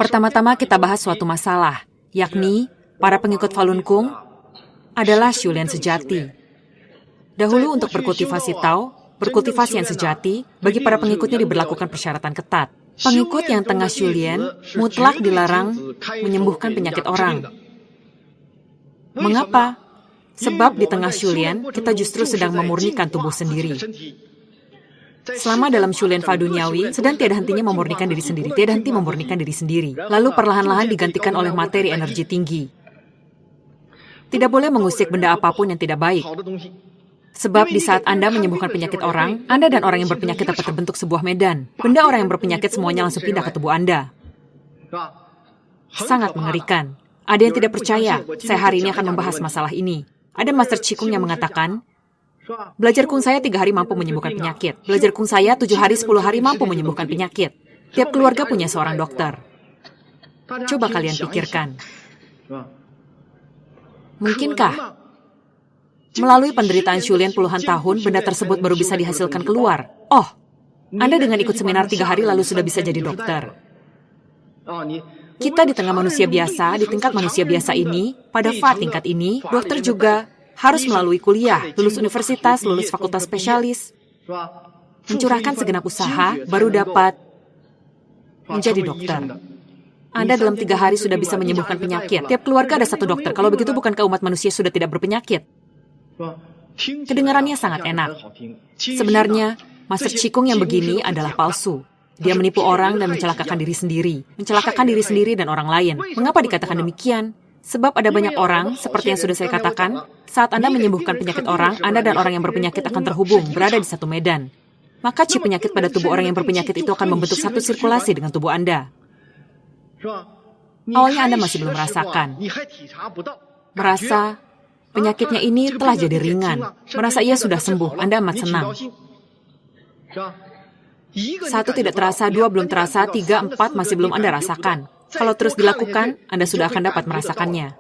Pertama-tama kita bahas suatu masalah, yakni para pengikut Falun Gong adalah Shulian sejati. Dahulu untuk berkultivasi Tao, berkultivasi yang sejati, bagi para pengikutnya diberlakukan persyaratan ketat. Pengikut yang tengah Shulian mutlak dilarang menyembuhkan penyakit orang. Mengapa? Sebab di tengah Shulian, kita justru sedang memurnikan tubuh sendiri. Selama dalam Shulian Fa duniawi, sedang tiada hentinya memurnikan diri sendiri, tiada henti memurnikan diri sendiri. Lalu perlahan-lahan digantikan oleh materi energi tinggi. Tidak boleh mengusik benda apapun yang tidak baik. Sebab di saat Anda menyembuhkan penyakit orang, Anda dan orang yang berpenyakit dapat terbentuk sebuah medan. Benda orang yang berpenyakit semuanya langsung pindah ke tubuh Anda. Sangat mengerikan. Ada yang tidak percaya, saya hari ini akan membahas masalah ini. Ada Master Qigong yang mengatakan, belajar kung saya 3 hari mampu menyembuhkan penyakit. Belajar kung saya 7 hari, 10 hari mampu menyembuhkan penyakit. Tiap keluarga punya seorang dokter. Coba kalian pikirkan. Mungkinkah melalui penderitaan Shulian puluhan tahun, benda tersebut baru bisa dihasilkan keluar? Oh, Anda dengan ikut seminar 3 hari lalu sudah bisa jadi dokter. Kita di tengah manusia biasa, di tingkat manusia biasa ini, pada Fa tingkat ini, dokter juga harus melalui kuliah, lulus universitas, lulus fakultas spesialis, mencurahkan segenap usaha, baru dapat menjadi dokter. Anda dalam 3 hari sudah bisa menyembuhkan penyakit. Tiap keluarga ada 1 dokter. Kalau begitu bukankah umat manusia sudah tidak berpenyakit? Kedengarannya sangat enak. Sebenarnya, Master Qigong yang begini adalah palsu. Dia menipu orang dan mencelakakan diri sendiri. Mencelakakan diri sendiri dan orang lain. Mengapa dikatakan demikian? Sebab ada banyak orang, seperti yang sudah saya katakan, saat Anda menyembuhkan penyakit orang, Anda dan orang yang berpenyakit akan terhubung, berada di satu medan. Maka chi penyakit pada tubuh orang yang berpenyakit itu akan membentuk satu sirkulasi dengan tubuh Anda. Awalnya Anda masih belum merasakan. Merasa penyakitnya ini telah jadi ringan. Merasa ia sudah sembuh, Anda amat senang. 1 tidak terasa, 2 belum terasa, 3, 4 masih belum Anda rasakan. Kalau terus dilakukan, Anda sudah akan dapat merasakannya.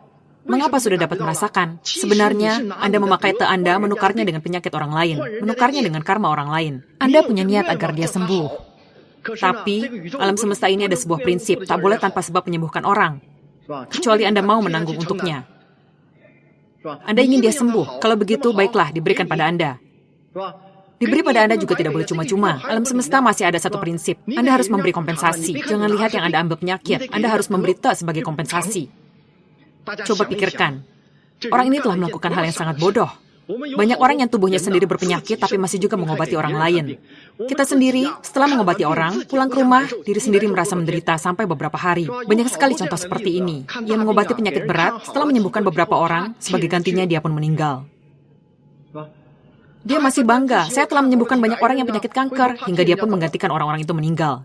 Mengapa sudah dapat merasakan? Sebenarnya, Anda memakai te Anda menukarnya dengan penyakit orang lain, menukarnya dengan karma orang lain. Anda punya niat agar dia sembuh. Tapi, alam semesta ini ada sebuah prinsip, tak boleh tanpa sebab menyembuhkan orang. Kecuali Anda mau menanggung untuknya. Anda ingin dia sembuh, kalau begitu baiklah diberikan pada Anda. Diberi pada Anda juga tidak boleh cuma-cuma. Alam semesta masih ada satu prinsip. Anda harus memberi kompensasi. Jangan lihat yang Anda ambil penyakit. Anda harus memberi te sebagai kompensasi. Coba pikirkan. Orang ini telah melakukan hal yang sangat bodoh. Banyak orang yang tubuhnya sendiri berpenyakit tapi masih juga mengobati orang lain. Kita sendiri, setelah mengobati orang, pulang ke rumah, diri sendiri merasa menderita sampai beberapa hari. Banyak sekali contoh seperti ini. Ia mengobati penyakit berat, setelah menyembuhkan beberapa orang, sebagai gantinya dia pun meninggal. Dia masih bangga, saya telah menyembuhkan banyak orang yang penyakit kanker, hingga dia pun menggantikan orang-orang itu meninggal.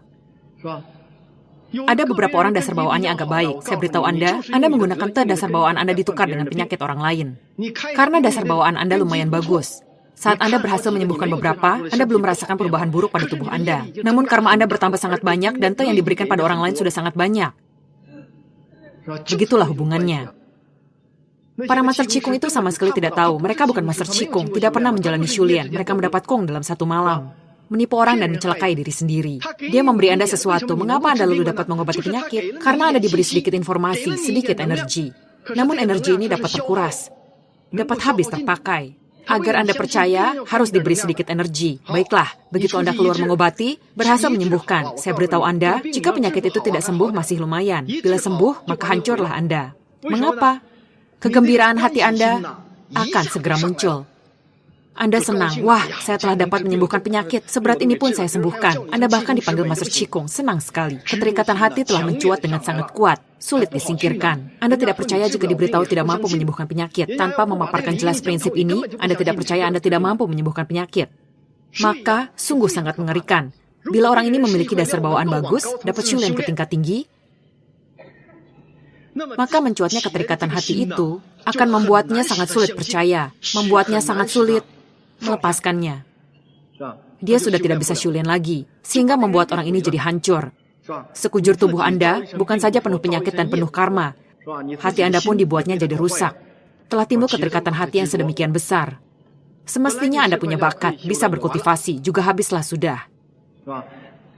Ada beberapa orang dasar bawaannya agak baik. Saya beritahu Anda menggunakan te dasar bawaan Anda ditukar dengan penyakit orang lain. Karena dasar bawaan Anda lumayan bagus. Saat Anda berhasil menyembuhkan beberapa, Anda belum merasakan perubahan buruk pada tubuh Anda. Namun karma Anda bertambah sangat banyak dan te yang diberikan pada orang lain sudah sangat banyak. Begitulah hubungannya. Para Master Qigong itu sama sekali tidak tahu. Mereka bukan Master Qigong, tidak pernah menjalani Shulian. Mereka mendapat Kong dalam 1 malam. Menipu orang dan mencelakai diri sendiri. Dia memberi Anda sesuatu. Mengapa Anda lalu dapat mengobati penyakit? Karena Anda diberi sedikit informasi, sedikit energi. Namun energi ini dapat terkuras. Dapat habis terpakai. Agar Anda percaya, harus diberi sedikit energi. Baiklah, begitu Anda keluar mengobati, berhasil menyembuhkan. Saya beritahu Anda, jika penyakit itu tidak sembuh masih lumayan. Bila sembuh, maka hancurlah Anda. Mengapa? Kegembiraan hati Anda akan segera muncul. Anda senang, wah, saya telah dapat menyembuhkan penyakit, seberat ini pun saya sembuhkan. Anda bahkan dipanggil Master Qigong, senang sekali. Keterikatan hati telah mencuat dengan sangat kuat, sulit disingkirkan. Anda tidak percaya jika diberitahu tidak mampu menyembuhkan penyakit. Tanpa memaparkan jelas prinsip ini, Anda tidak percaya Anda tidak mampu menyembuhkan penyakit. Maka, sungguh sangat mengerikan. Bila orang ini memiliki dasar bawaan bagus, dapat Shulian ke tingkat tinggi, maka mencuatnya keterikatan hati itu akan membuatnya sangat sulit percaya, membuatnya sangat sulit melepaskannya. Dia sudah tidak bisa Shulian lagi, sehingga membuat orang ini jadi hancur. Sekujur tubuh Anda bukan saja penuh penyakit dan penuh karma, hati Anda pun dibuatnya jadi rusak. Telah timbul keterikatan hati yang sedemikian besar. Semestinya Anda punya bakat, bisa berkultivasi, juga habislah sudah.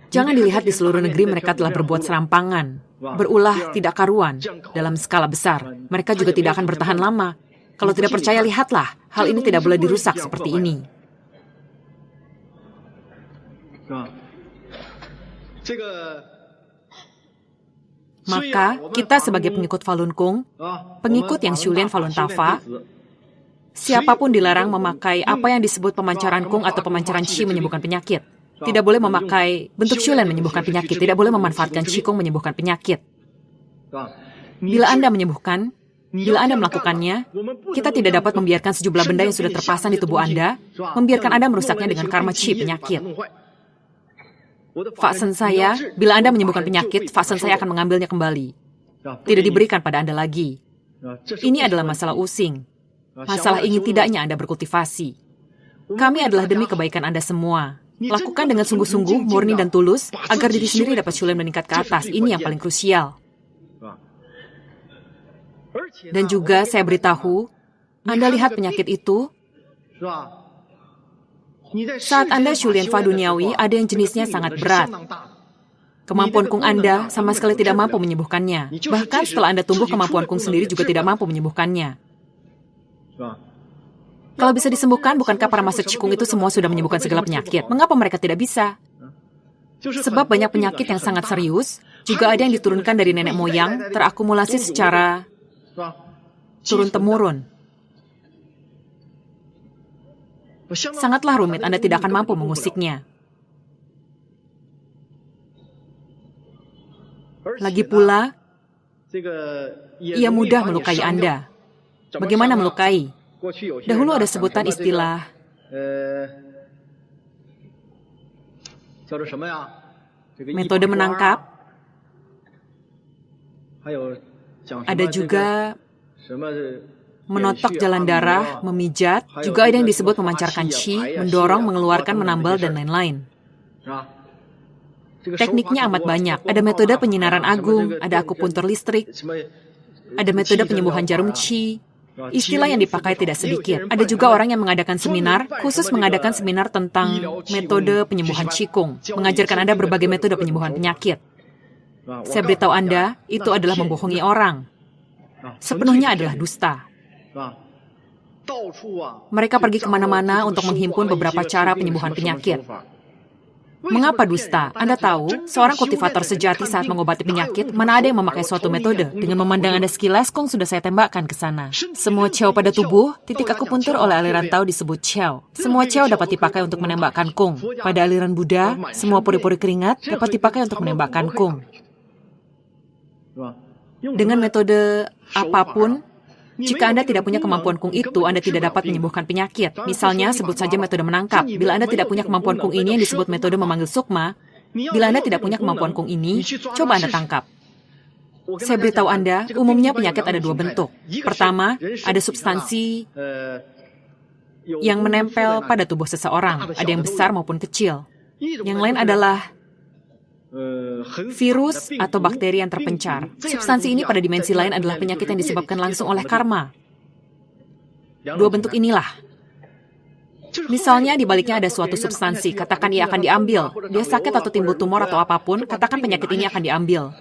Jangan dilihat di seluruh negeri mereka telah berbuat serampangan, berulah tidak karuan, dalam skala besar. Mereka juga tidak akan bertahan lama. Kalau tidak percaya, lihatlah. Hal ini tidak boleh dirusak seperti ini. Maka, kita sebagai pengikut Falun Gong, pengikut yang Shulian Falun Tafa, siapapun dilarang memakai apa yang disebut pemancaran Kung atau pemancaran Qi menyembuhkan penyakit. Tidak boleh memakai bentuk Shulian menyembuhkan penyakit. Tidak boleh memanfaatkan Qigong menyembuhkan penyakit. Bila Anda menyembuhkan, bila Anda melakukannya, kita tidak dapat membiarkan sejumlah benda yang sudah terpasang di tubuh Anda, membiarkan Anda merusaknya dengan karma Qi penyakit. Vaksin saya, bila Anda menyembuhkan penyakit, vaksin saya akan mengambilnya kembali. Tidak diberikan pada Anda lagi. Ini adalah masalah using. Masalah ingin tidaknya Anda berkultivasi. Kami adalah demi kebaikan Anda semua. Lakukan dengan sungguh-sungguh, murni dan tulus, agar diri sendiri dapat Shulian meningkat ke atas. Ini yang paling krusial. Dan juga saya beritahu, Anda lihat penyakit itu, saat Anda Shulian Fa duniawi, ada yang jenisnya sangat berat. Kemampuan Kung Anda sama sekali tidak mampu menyembuhkannya. Bahkan setelah Anda tumbuh, kemampuan Kung sendiri juga tidak mampu menyembuhkannya. Kalau bisa disembuhkan, bukankah para master Qigong itu semua sudah menyembuhkan segala penyakit? Mengapa mereka tidak bisa? Sebab banyak penyakit yang sangat serius, juga ada yang diturunkan dari nenek moyang, terakumulasi secara turun-temurun. Sangatlah rumit, Anda tidak akan mampu mengusiknya. Lagi pula, ia mudah melukai Anda. Bagaimana melukai? Dahulu ada sebutan istilah metode menangkap. Ada juga menotok jalan darah, memijat. Juga ada yang disebut memancarkan Qi, mendorong, mengeluarkan, menambal, dan lain-lain. Tekniknya amat banyak. Ada metode penyinaran agung, ada akupuntur listrik, ada metode penyembuhan jarum Qi. Istilah yang dipakai tidak sedikit. Ada juga orang yang mengadakan seminar, khusus mengadakan seminar tentang metode penyembuhan Qigong, mengajarkan Anda berbagai metode penyembuhan penyakit. Saya beritahu Anda, itu adalah membohongi orang. Sepenuhnya adalah dusta. Mereka pergi kemana-mana untuk menghimpun beberapa cara penyembuhan penyakit. Mengapa dusta? Anda tahu, seorang kultivator sejati saat mengobati penyakit, mana ada yang memakai suatu metode? Dengan memandang Anda sekilas, Kong sudah saya tembakkan ke sana. Semua Chao pada tubuh, titik akupuntur oleh aliran Tao disebut Chao. Semua Chao dapat dipakai untuk menembakkan Kong. Pada aliran Buddha, semua pori-pori keringat dapat dipakai untuk menembakkan Kong. Dengan metode apapun, jika Anda tidak punya kemampuan Kung itu, Anda tidak dapat menyembuhkan penyakit. Misalnya, sebut saja metode menangkap. Bila Anda tidak punya kemampuan Kung ini yang disebut metode memanggil sukma, bila Anda tidak punya kemampuan Kung ini, coba Anda tangkap. Saya beritahu Anda, umumnya penyakit ada dua bentuk. Pertama, ada substansi yang menempel pada tubuh seseorang. Ada yang besar maupun kecil. Yang lain adalah virus atau bakteri yang terpencar. Substansi ini pada dimensi lain adalah penyakit yang disebabkan langsung oleh karma. Dua bentuk inilah. Misalnya di baliknya ada suatu substansi, katakan ia akan diambil. Dia sakit atau timbul tumor atau apapun, katakan penyakit ini akan diambil.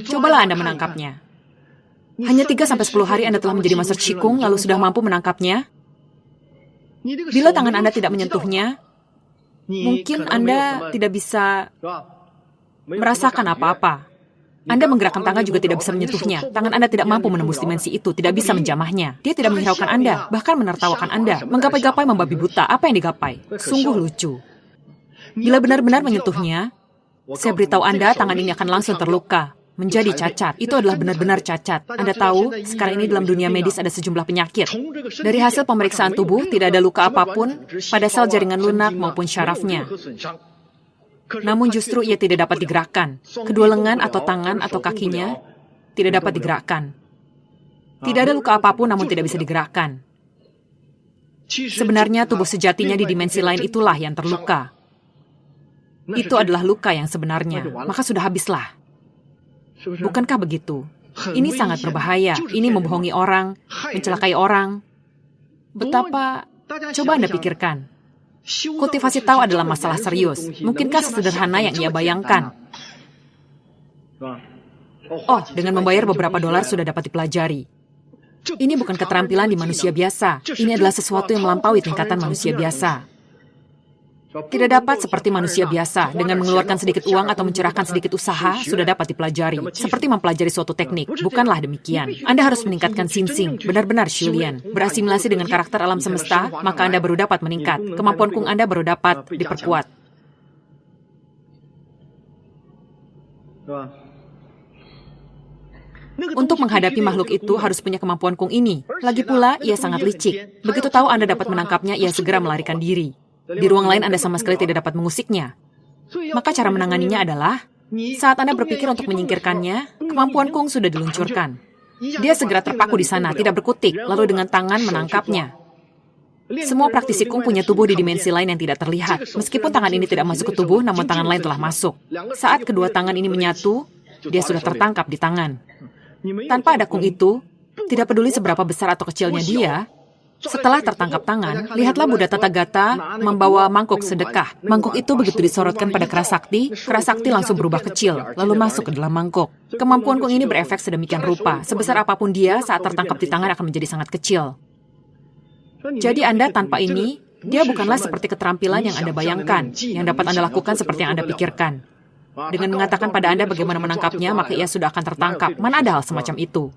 Cobalah Anda menangkapnya. Hanya 3-10 hari Anda telah menjadi master Qigong, lalu sudah mampu menangkapnya. Bila tangan Anda tidak menyentuhnya, mungkin Anda tidak bisa merasakan apa-apa. Anda menggerakkan tangan juga tidak bisa menyentuhnya. Tangan Anda tidak mampu menembus dimensi itu, tidak bisa menjamahnya. Dia tidak menghiraukan Anda, bahkan menertawakan Anda. Menggapai-gapai membabi buta. Apa yang digapai? Sungguh lucu. Bila benar-benar menyentuhnya, saya beritahu Anda, tangan ini akan langsung terluka, menjadi cacat. Itu adalah benar-benar cacat. Anda tahu, sekarang ini dalam dunia medis ada sejumlah penyakit. Dari hasil pemeriksaan tubuh, tidak ada luka apapun pada sel jaringan lunak maupun syarafnya. Namun justru ia tidak dapat digerakkan. Kedua lengan atau tangan atau kakinya tidak dapat digerakkan. Tidak ada luka apapun namun tidak bisa digerakkan. Sebenarnya tubuh sejatinya di dimensi lain itulah yang terluka. Itu adalah luka yang sebenarnya. Maka sudah habislah. Bukankah begitu? Ini sangat berbahaya. Ini membohongi orang, mencelakai orang. Betapa, coba Anda pikirkan. Kultivasi Tao adalah masalah serius. Mungkinkah sesederhana yang ia bayangkan? Oh, dengan membayar beberapa dolar sudah dapat dipelajari. Ini bukan keterampilan di manusia biasa. Ini adalah sesuatu yang melampaui tingkatan manusia biasa. Tidak dapat seperti manusia biasa, dengan mengeluarkan sedikit uang atau mencurahkan sedikit usaha, sudah dapat dipelajari. Seperti mempelajari suatu teknik. Bukanlah demikian. Anda harus meningkatkan Xing, benar-benar Shulian. Berasimilasi dengan karakter alam semesta, maka Anda baru dapat meningkat. Kemampuan Kung Anda baru dapat diperkuat. Untuk menghadapi makhluk itu harus punya kemampuan Kung ini. Lagi pula, ia sangat licik. Begitu tahu Anda dapat menangkapnya, ia segera melarikan diri. Di ruang lain Anda sama sekali tidak dapat mengusiknya. Maka cara menanganinya adalah, saat Anda berpikir untuk menyingkirkannya, kemampuan Kung sudah diluncurkan. Dia segera terpaku di sana, tidak berkutik, lalu dengan tangan menangkapnya. Semua praktisi Kung punya tubuh di dimensi lain yang tidak terlihat. Meskipun tangan ini tidak masuk ke tubuh, namun tangan lain telah masuk. Saat kedua tangan ini menyatu, dia sudah tertangkap di tangan. Tanpa ada Kung itu, tidak peduli seberapa besar atau kecilnya dia, setelah tertangkap tangan, lihatlah Buddha Tathagata membawa mangkuk sedekah. Mangkuk itu begitu disorotkan pada Kerasakti langsung berubah kecil, lalu masuk ke dalam mangkuk. Kemampuan Kung ini berefek sedemikian rupa. Sebesar apapun dia, saat tertangkap di tangan akan menjadi sangat kecil. Jadi Anda tanpa ini, dia bukanlah seperti keterampilan yang Anda bayangkan, yang dapat Anda lakukan seperti yang Anda pikirkan. Dengan mengatakan pada Anda bagaimana menangkapnya, maka ia sudah akan tertangkap. Mana ada hal semacam itu?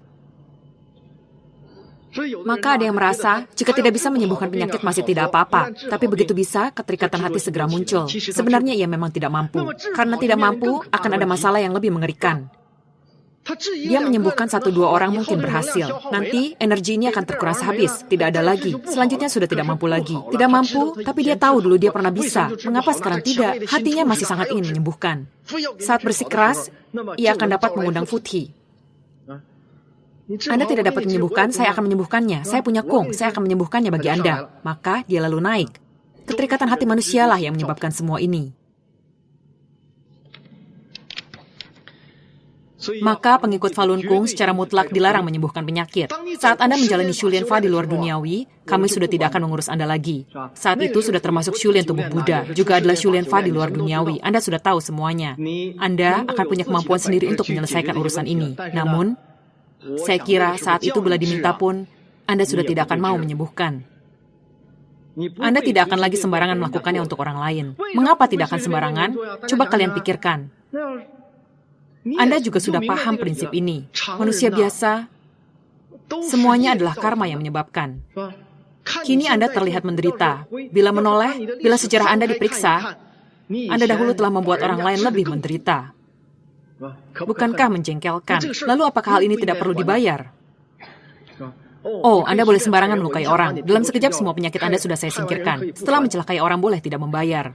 Maka ada yang merasa, jika tidak bisa menyembuhkan penyakit masih tidak apa-apa. Tapi begitu bisa, keterikatan hati segera muncul. Sebenarnya ia memang tidak mampu. Karena tidak mampu, akan ada masalah yang lebih mengerikan. Dia menyembuhkan 1-2 orang mungkin berhasil. Nanti, energi ini akan terkuras habis. Tidak ada lagi. Selanjutnya sudah tidak mampu lagi. Tidak mampu, tapi dia tahu dulu dia pernah bisa. Mengapa sekarang tidak? Hatinya masih sangat ingin menyembuhkan. Saat bersikeras, ia akan dapat mengundang Futhi. Anda tidak dapat menyembuhkan, saya akan menyembuhkannya. Saya punya Kung, saya akan menyembuhkannya bagi Anda. Maka dia lalu naik. Keterikatan hati manusialah yang menyebabkan semua ini. Maka pengikut Falun Gong secara mutlak dilarang menyembuhkan penyakit. Saat Anda menjalani Shulian Fa di luar duniawi, kami sudah tidak akan mengurus Anda lagi. Saat itu sudah termasuk Shulian tubuh Buddha, juga adalah Shulian Fa di luar duniawi. Anda sudah tahu semuanya. Anda akan punya kemampuan sendiri untuk menyelesaikan urusan ini. Namun, saya kira saat itu bila diminta pun, Anda sudah tidak akan mau menyembuhkan. Anda tidak akan lagi sembarangan melakukannya untuk orang lain. Mengapa tidak akan sembarangan? Coba kalian pikirkan. Anda juga sudah paham prinsip ini. Manusia biasa, semuanya adalah karma yang menyebabkan. Kini Anda terlihat menderita. Bila menoleh, bila sejarah Anda diperiksa, Anda dahulu telah membuat orang lain lebih menderita. Bukankah menjengkelkan? Lalu apakah hal ini tidak perlu dibayar? Oh, Anda boleh sembarangan melukai orang. Dalam sekejap semua penyakit Anda sudah saya singkirkan. Setelah mencelakai orang boleh tidak membayar.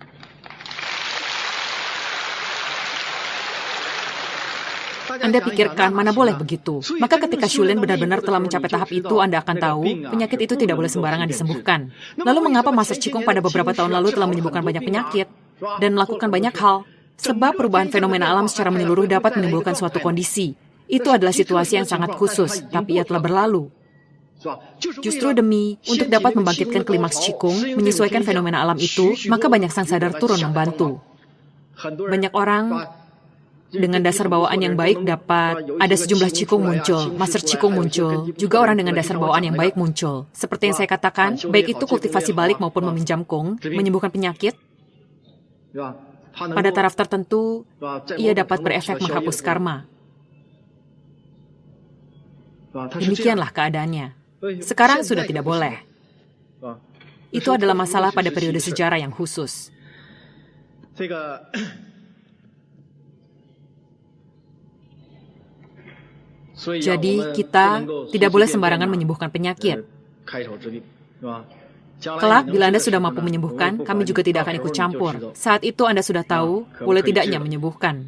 Anda pikirkan mana boleh begitu. Maka ketika Shulian benar-benar telah mencapai tahap itu, Anda akan tahu penyakit itu tidak boleh sembarangan disembuhkan. Lalu mengapa Master Qigong pada beberapa tahun lalu telah menyembuhkan banyak penyakit dan melakukan banyak hal? Sebab perubahan fenomena alam secara menyeluruh dapat menimbulkan suatu kondisi. Itu adalah situasi yang sangat khusus, tapi ia telah berlalu. Justru demi untuk dapat membangkitkan klimaks Qigong, menyesuaikan fenomena alam itu, maka banyak sang sadar turun membantu. Banyak orang dengan dasar bawaan yang baik dapat ada sejumlah Qigong muncul, Master Qigong muncul, juga orang dengan dasar bawaan yang baik muncul. Seperti yang saya katakan, baik itu kultivasi balik maupun meminjam Kung, menyembuhkan penyakit, pada taraf tertentu, ia dapat berefek menghapus karma. Demikianlah keadaannya. Sekarang sudah tidak boleh. Itu adalah masalah pada periode sejarah yang khusus. Jadi, kita tidak boleh sembarangan menyembuhkan penyakit. Kelak, bila Anda sudah mampu menyembuhkan, kami juga tidak akan ikut campur. Saat itu Anda sudah tahu, boleh tidaknya menyembuhkan.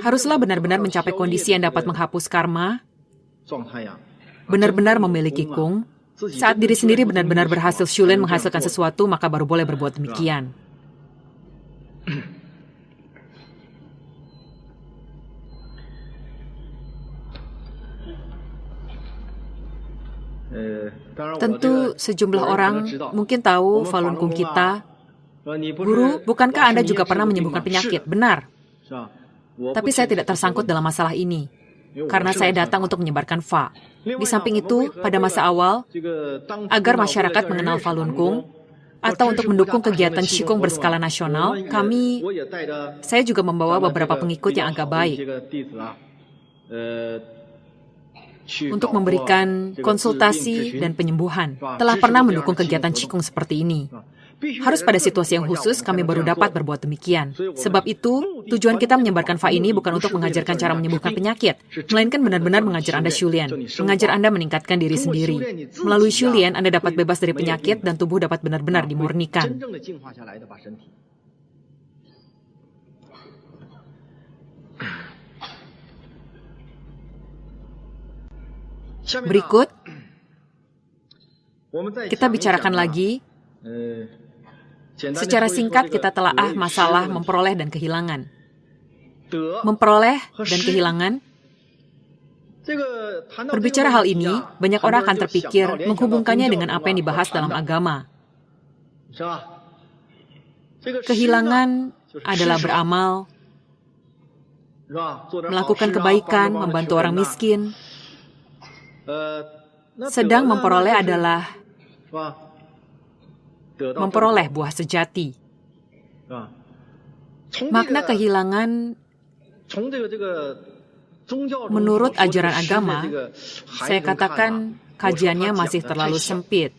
Haruslah benar-benar mencapai kondisi yang dapat menghapus karma, benar-benar memiliki Kung. Saat diri sendiri benar-benar berhasil Shulian menghasilkan sesuatu, maka baru boleh berbuat demikian. Tentu sejumlah orang mungkin tahu Falun Gong kita. Guru, bukankah Anda juga pernah menyembuhkan penyakit? Benar. Tapi saya tidak tersangkut dalam masalah ini, karena saya datang untuk menyebarkan Fa. Di samping itu, pada masa awal, agar masyarakat mengenal Falun Gong, atau untuk mendukung kegiatan Qigong berskala nasional, saya juga membawa beberapa pengikut yang agak baik untuk memberikan konsultasi dan penyembuhan. Telah pernah mendukung kegiatan Qigong seperti ini. Harus pada situasi yang khusus kami baru dapat berbuat demikian. Sebab itu, tujuan kita menyebarkan Fa ini bukan untuk mengajarkan cara menyembuhkan penyakit, melainkan benar-benar mengajar Anda Shulian, mengajar Anda meningkatkan diri sendiri. Melalui Shulian, Anda dapat bebas dari penyakit dan tubuh dapat benar-benar dimurnikan. Berikut, kita bicarakan lagi. Secara singkat, kita telaah masalah memperoleh dan kehilangan. Memperoleh dan kehilangan. Berbicara hal ini, banyak orang akan terpikir menghubungkannya dengan apa yang dibahas dalam agama. Kehilangan adalah beramal, melakukan kebaikan, membantu orang miskin. Sedang memperoleh adalah memperoleh buah sejati. Makna kehilangan menurut ajaran agama, saya katakan kajiannya masih terlalu sempit.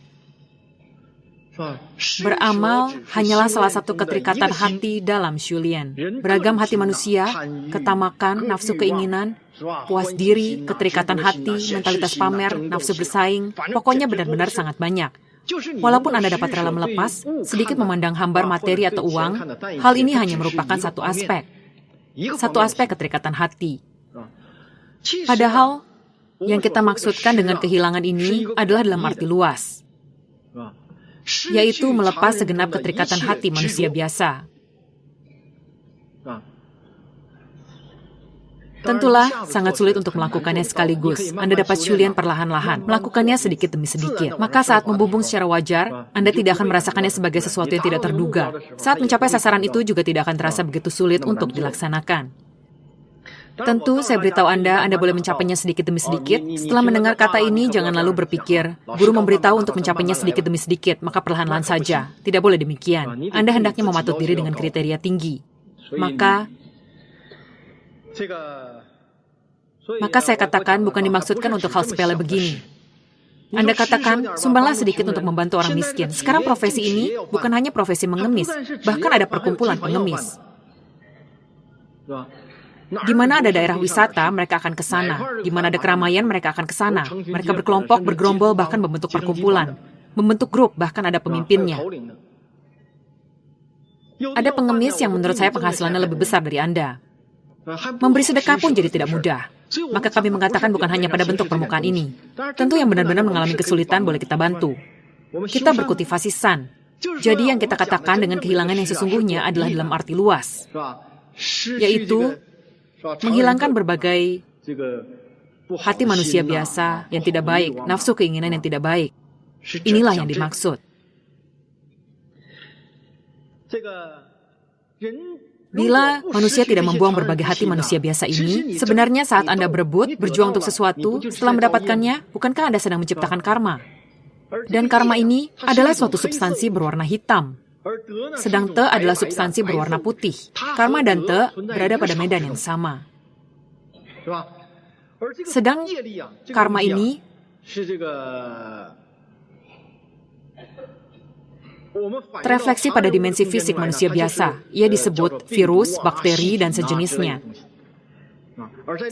Beramal hanyalah salah satu keterikatan hati dalam Shulian. Beragam hati manusia, ketamakan, nafsu keinginan, puas diri, keterikatan hati, mentalitas pamer, nafsu bersaing, pokoknya benar-benar sangat banyak. Walaupun Anda dapat rela melepas, sedikit memandang hambar materi atau uang, hal ini hanya merupakan satu aspek keterikatan hati. Padahal, yang kita maksudkan dengan kehilangan ini adalah dalam arti luas, yaitu melepas segenap keterikatan hati manusia biasa. Tentulah, sangat sulit untuk melakukannya sekaligus. Anda dapat Shulian perlahan-lahan, melakukannya sedikit demi sedikit. Maka saat membubung secara wajar, Anda tidak akan merasakannya sebagai sesuatu yang tidak terduga. Saat mencapai sasaran itu juga tidak akan terasa begitu sulit untuk dilaksanakan. Tentu, saya beritahu Anda boleh mencapainya sedikit demi sedikit. Setelah mendengar kata ini, jangan lalu berpikir, guru memberitahu untuk mencapainya sedikit demi sedikit, maka perlahan-lahan saja. Tidak boleh demikian. Anda hendaknya mematut diri dengan kriteria tinggi. Maka saya katakan bukan dimaksudkan untuk hal sepele begini. Anda katakan, sumbanglah sedikit untuk membantu orang miskin. Sekarang profesi ini bukan hanya profesi mengemis, bahkan ada perkumpulan pengemis. Di mana ada daerah wisata, mereka akan ke sana. Di mana ada keramaian, mereka akan ke sana. Mereka berkelompok, bergerombol, bahkan membentuk perkumpulan. Membentuk grup, bahkan ada pemimpinnya. Ada pengemis yang menurut saya penghasilannya lebih besar dari Anda. Memberi sedekah pun jadi tidak mudah. Maka kami mengatakan bukan hanya pada bentuk permukaan ini. Tentu yang benar-benar mengalami kesulitan boleh kita bantu. Kita berkultivasi san. Jadi yang kita katakan dengan kehilangan yang sesungguhnya adalah dalam arti luas, yaitu menghilangkan berbagai hati manusia biasa yang tidak baik, nafsu keinginan yang tidak baik. Inilah yang dimaksud. Bila manusia tidak membuang berbagai hati manusia biasa ini, sebenarnya saat Anda berebut, berjuang untuk sesuatu, setelah mendapatkannya, bukankah Anda sedang menciptakan karma? Dan karma ini adalah suatu substansi berwarna hitam. Sedang Te adalah substansi berwarna putih. Karma dan Te berada pada medan yang sama. Sedang karma ini terefleksi pada dimensi fisik manusia biasa. Ia disebut virus, bakteri, dan sejenisnya.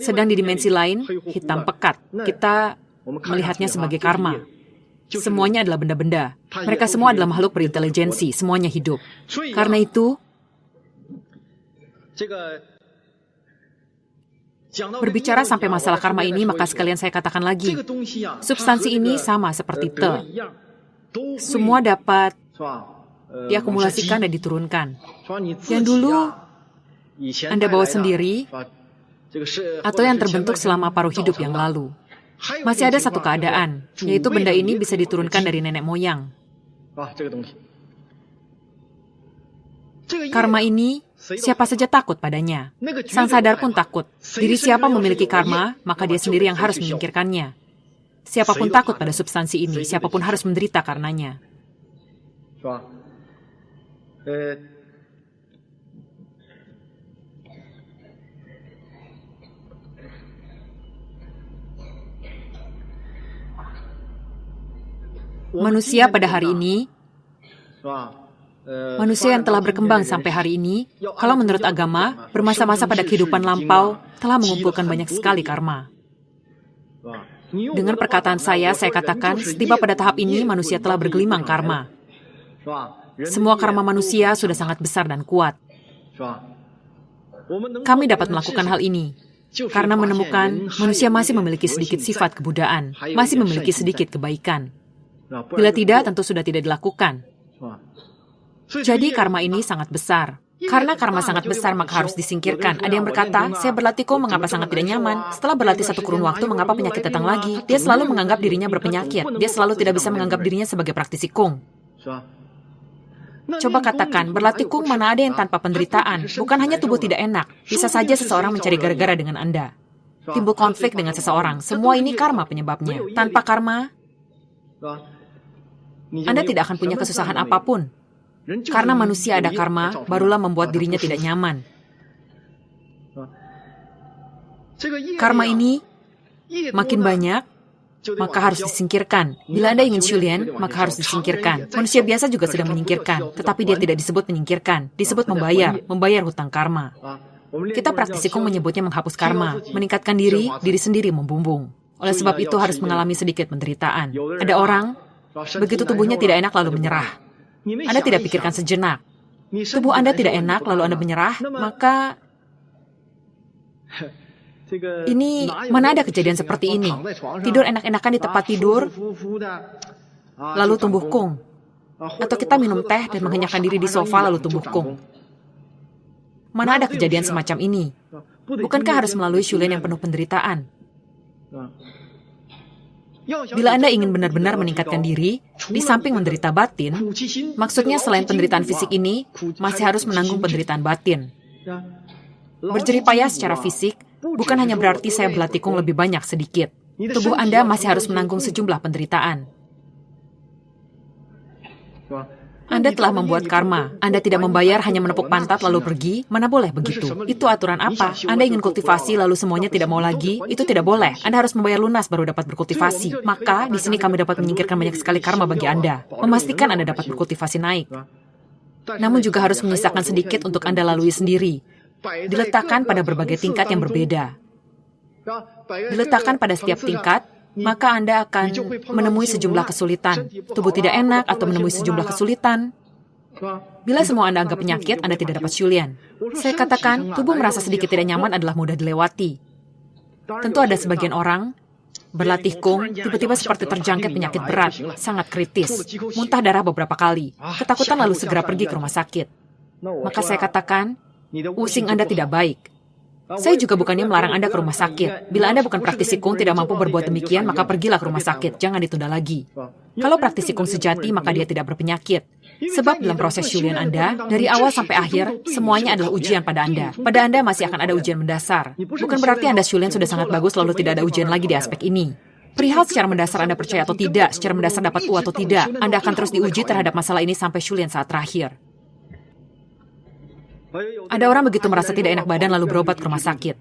Sedang di dimensi lain, hitam pekat. Kita melihatnya sebagai karma. Semuanya adalah benda-benda. Mereka semua adalah makhluk berintelijensi, semuanya hidup. Karena itu, berbicara sampai masalah karma ini, maka sekalian saya katakan lagi, substansi ini sama seperti Te. Semua dapat diakumulasikan dan diturunkan. Yang dulu Anda bawa sendiri, atau yang terbentuk selama paruh hidup yang lalu. Masih ada satu keadaan, yaitu benda ini bisa diturunkan dari nenek moyang. Karma ini, siapa saja takut padanya. Sang sadar pun takut. Diri siapa memiliki karma, maka dia sendiri yang harus menyingkirkannya. Siapapun takut pada substansi ini, siapapun harus menderita karenanya. Manusia pada hari ini, manusia yang telah berkembang sampai hari ini, kalau menurut agama, bermasa-masa pada kehidupan lampau, telah mengumpulkan banyak sekali karma. Dengan perkataan saya katakan, setiba pada tahap ini, manusia telah bergelimang karma. Semua karma manusia sudah sangat besar dan kuat. Kami dapat melakukan hal ini, karena menemukan manusia masih memiliki sedikit sifat kebudaan, masih memiliki sedikit kebaikan. Bila tidak, tentu sudah tidak dilakukan. Jadi karma ini sangat besar. Karena karma sangat besar, maka harus disingkirkan. Ada yang berkata, saya berlatih kok mengapa sangat tidak nyaman. Setelah berlatih satu kurun waktu, mengapa penyakit datang lagi? Dia selalu menganggap dirinya berpenyakit. Dia selalu tidak bisa menganggap dirinya sebagai praktisi kung. Coba katakan, berlatih kung mana ada yang tanpa penderitaan. Bukan hanya tubuh tidak enak. Bisa saja seseorang mencari gara-gara dengan Anda. Timbul konflik dengan seseorang. Semua ini karma penyebabnya. Tanpa karma, Anda tidak akan punya kesusahan apapun. Karena manusia ada karma, barulah membuat dirinya tidak nyaman. Karma ini makin banyak, maka harus disingkirkan. Bila Anda ingin Shulian, maka harus disingkirkan. Manusia biasa juga sedang menyingkirkan, tetapi dia tidak disebut menyingkirkan, disebut membayar hutang karma. Kita praktisi kung menyebutnya menghapus karma, meningkatkan diri sendiri membumbung. Oleh sebab itu harus mengalami sedikit penderitaan. Ada orang, begitu tubuhnya tidak enak lalu menyerah. Anda tidak pikirkan sejenak. Tubuh Anda tidak enak lalu Anda menyerah, maka ini mana ada kejadian seperti ini. Tidur enak-enakan di tempat tidur, lalu tumbuh kung. Atau kita minum teh dan menghenyakkan diri di sofa lalu tumbuh kung. Mana ada kejadian semacam ini? Bukankah harus melalui Shulian yang penuh penderitaan? Bila Anda ingin benar-benar meningkatkan diri, di samping menderita batin, maksudnya selain penderitaan fisik ini, masih harus menanggung penderitaan batin. Berjerih payah secara fisik, bukan hanya berarti saya berlatih kung lebih banyak sedikit. Tubuh Anda masih harus menanggung sejumlah penderitaan. Anda telah membuat karma. Anda tidak membayar, hanya menepuk pantat lalu pergi. Mana boleh begitu? Itu aturan apa? Anda ingin kultivasi lalu semuanya tidak mau lagi? Itu tidak boleh. Anda harus membayar lunas baru dapat berkultivasi. Maka di sini kami dapat menyingkirkan banyak sekali karma bagi Anda. Memastikan Anda dapat berkultivasi naik. Namun juga harus menyisakan sedikit untuk Anda lalui sendiri. Diletakkan pada berbagai tingkat yang berbeda. Diletakkan pada setiap tingkat, maka Anda akan menemui sejumlah kesulitan. Tubuh tidak enak atau menemui sejumlah kesulitan. Bila semua Anda anggap penyakit, Anda tidak dapat Shulian. Saya katakan, tubuh merasa sedikit tidak nyaman adalah mudah dilewati. Tentu ada sebagian orang berlatih kung, tiba-tiba seperti terjangkit penyakit berat, sangat kritis, muntah darah beberapa kali, ketakutan lalu segera pergi ke rumah sakit. Maka saya katakan, using Anda tidak baik. Saya juga bukannya melarang Anda ke rumah sakit. Bila Anda bukan praktisi kung tidak mampu berbuat demikian, maka pergilah ke rumah sakit. Jangan ditunda lagi. Kalau praktisi kung sejati, maka dia tidak berpenyakit. Sebab dalam proses Shulian Anda, dari awal sampai akhir, semuanya adalah ujian pada Anda. Pada Anda masih akan ada ujian mendasar. Bukan berarti Anda Shulian sudah sangat bagus, lalu tidak ada ujian lagi di aspek ini. Perihal secara mendasar Anda percaya atau tidak, secara mendasar dapat U atau tidak, Anda akan terus diuji terhadap masalah ini sampai Shulian saat terakhir. Ada orang begitu merasa tidak enak badan lalu berobat ke rumah sakit.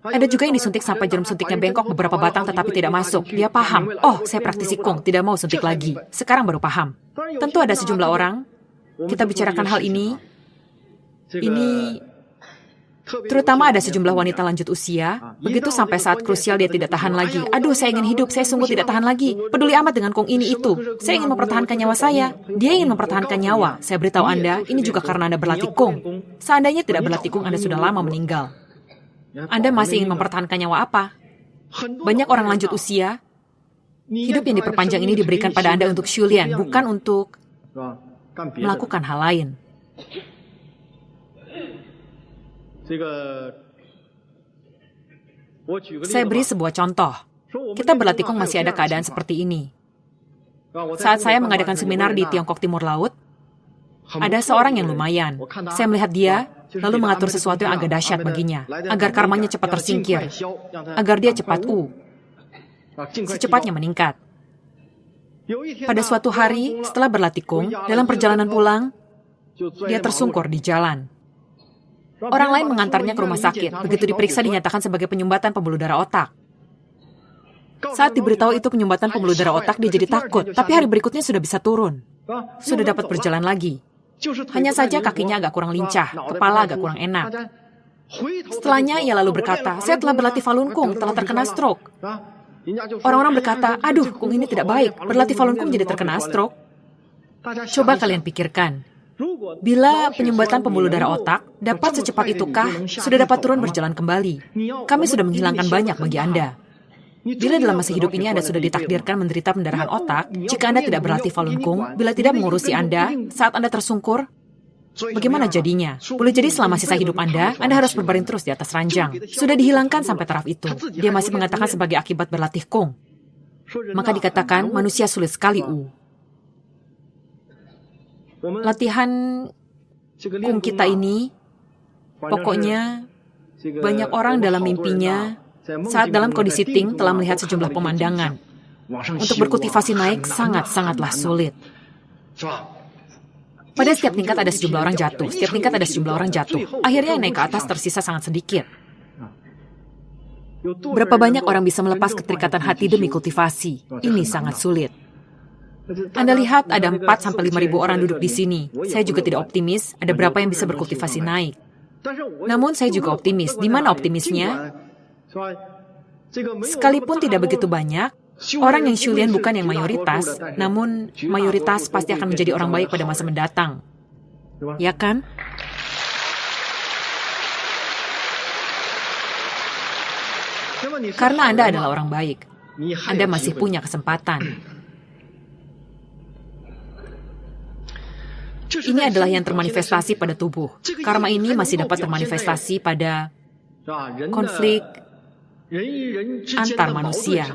Ada juga yang disuntik sampai jarum suntiknya bengkok beberapa batang tetapi tidak masuk. Dia paham, oh saya praktisi kung, tidak mau suntik lagi. Sekarang baru paham. Tentu ada sejumlah orang, kita bicarakan hal ini, terutama ada sejumlah wanita lanjut usia, begitu sampai saat krusial dia tidak tahan lagi. Aduh, saya ingin hidup, saya sungguh tidak tahan lagi. Peduli amat dengan kung ini itu. Saya ingin mempertahankan nyawa saya. Dia ingin mempertahankan nyawa. Saya beritahu Anda, ini juga karena Anda berlatih kung. Seandainya tidak berlatih kung, Anda sudah lama meninggal. Anda masih ingin mempertahankan nyawa apa? Banyak orang lanjut usia, hidup yang diperpanjang ini diberikan pada Anda untuk Shulian, bukan untuk melakukan hal lain. Saya beri sebuah contoh. Kita berlatih Kong masih ada keadaan seperti ini. Saat saya mengadakan seminar di Tiongkok Timur Laut, ada seorang yang lumayan. Saya melihat dia, lalu mengatur sesuatu yang agak dahsyat baginya, agar karmanya cepat tersingkir, agar dia cepat secepatnya meningkat. Pada suatu hari, setelah berlatih Kong, dalam perjalanan pulang, dia tersungkur di jalan. Orang lain mengantarnya ke rumah sakit. Begitu diperiksa, dinyatakan sebagai penyumbatan pembuluh darah otak. Saat diberitahu itu penyumbatan pembuluh darah otak, dia jadi takut. Tapi hari berikutnya sudah bisa turun. Sudah dapat berjalan lagi. Hanya saja kakinya agak kurang lincah, kepala agak kurang enak. Setelahnya, ia lalu berkata, saya telah berlatih Falun Gong, telah terkena stroke. Orang-orang berkata, aduh, Kung ini tidak baik. Berlatih Falun Gong jadi terkena stroke. Coba kalian pikirkan. Bila penyumbatan pembuluh darah otak dapat secepat itukah, sudah dapat turun berjalan kembali. Kami sudah menghilangkan banyak bagi Anda. Bila dalam masa hidup ini Anda sudah ditakdirkan menderita pendarahan otak, jika Anda tidak berlatih Falun Gong, bila tidak mengurusi Anda, saat Anda tersungkur, bagaimana jadinya? Boleh jadi selama sisa hidup Anda harus berbaring terus di atas ranjang. Sudah dihilangkan sampai taraf itu. Dia masih mengatakan sebagai akibat berlatih Gong. Maka dikatakan manusia sulit sekali, Latihan Gong kita ini, pokoknya banyak orang dalam mimpinya, saat dalam kondisi Ting telah melihat sejumlah pemandangan. Untuk berkultivasi naik sangat-sangatlah sulit. Pada setiap tingkat ada sejumlah orang jatuh. Setiap tingkat ada sejumlah orang jatuh. Akhirnya yang naik ke atas tersisa sangat sedikit. Berapa banyak orang bisa melepas keterikatan hati demi kultivasi? Ini sangat sulit. Anda lihat ada 4-5 ribu orang duduk di sini. Saya juga tidak optimis ada berapa yang bisa berkultivasi naik. Namun saya juga optimis. Di mana optimisnya? Sekalipun tidak begitu banyak, orang yang Shulian bukan yang mayoritas, namun mayoritas pasti akan menjadi orang baik pada masa mendatang. Ya kan? Karena Anda adalah orang baik. Anda masih punya kesempatan. Ini adalah yang termanifestasi pada tubuh. Karma ini masih dapat termanifestasi pada konflik antar manusia.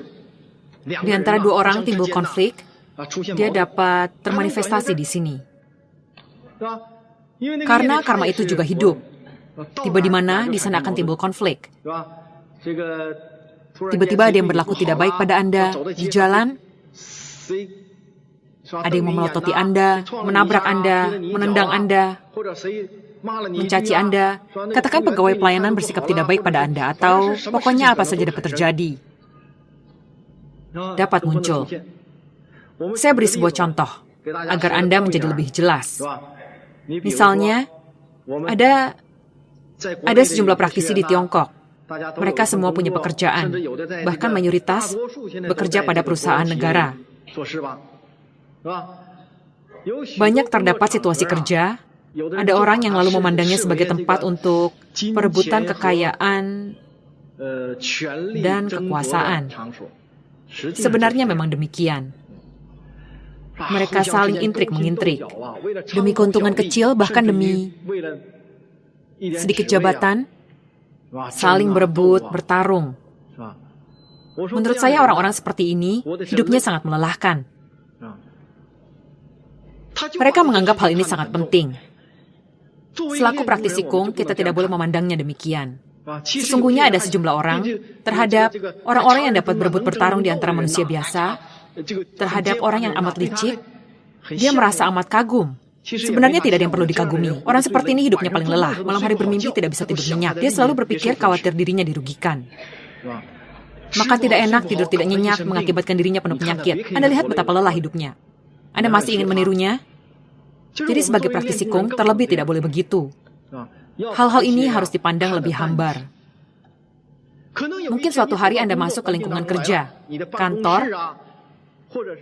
Di antara dua orang timbul konflik, dia dapat termanifestasi di sini. Karena karma itu juga hidup. Tiba di mana di sana akan timbul konflik. Tiba-tiba ada yang berlaku tidak baik pada Anda di jalan. Ada yang memelototi Anda, menabrak Anda, menendang Anda, mencaci Anda. Katakan pegawai pelayanan bersikap tidak baik pada Anda, atau pokoknya apa saja dapat terjadi. Dapat muncul. Saya beri sebuah contoh, agar Anda menjadi lebih jelas. Misalnya, ada sejumlah praktisi di Tiongkok. Mereka semua punya pekerjaan, bahkan mayoritas bekerja pada perusahaan negara. Banyak terdapat situasi kerja, ada orang yang lalu memandangnya sebagai tempat untuk perebutan kekayaan dan kekuasaan. Sebenarnya memang demikian. Mereka saling intrik-mengintrik. Demi keuntungan kecil, bahkan demi sedikit jabatan, saling berebut, bertarung. Menurut saya orang-orang seperti ini, hidupnya sangat melelahkan. Mereka menganggap hal ini sangat penting. Selaku praktisi Kung, kita tidak boleh memandangnya demikian. Sesungguhnya ada sejumlah orang terhadap orang-orang yang dapat berebut bertarung di antara manusia biasa, terhadap orang yang amat licik, dia merasa amat kagum. Sebenarnya tidak ada yang perlu dikagumi. Orang seperti ini hidupnya paling lelah. Malam hari bermimpi tidak bisa tidur nyenyak. Dia selalu berpikir khawatir dirinya dirugikan. Maka tidak enak, tidur tidak nyenyak, mengakibatkan dirinya penuh penyakit. Anda lihat betapa lelah hidupnya. Anda masih ingin menirunya? Jadi sebagai praktisi Kung, terlebih tidak boleh begitu. Hal-hal ini harus dipandang lebih hambar. Mungkin suatu hari Anda masuk ke lingkungan kerja, kantor,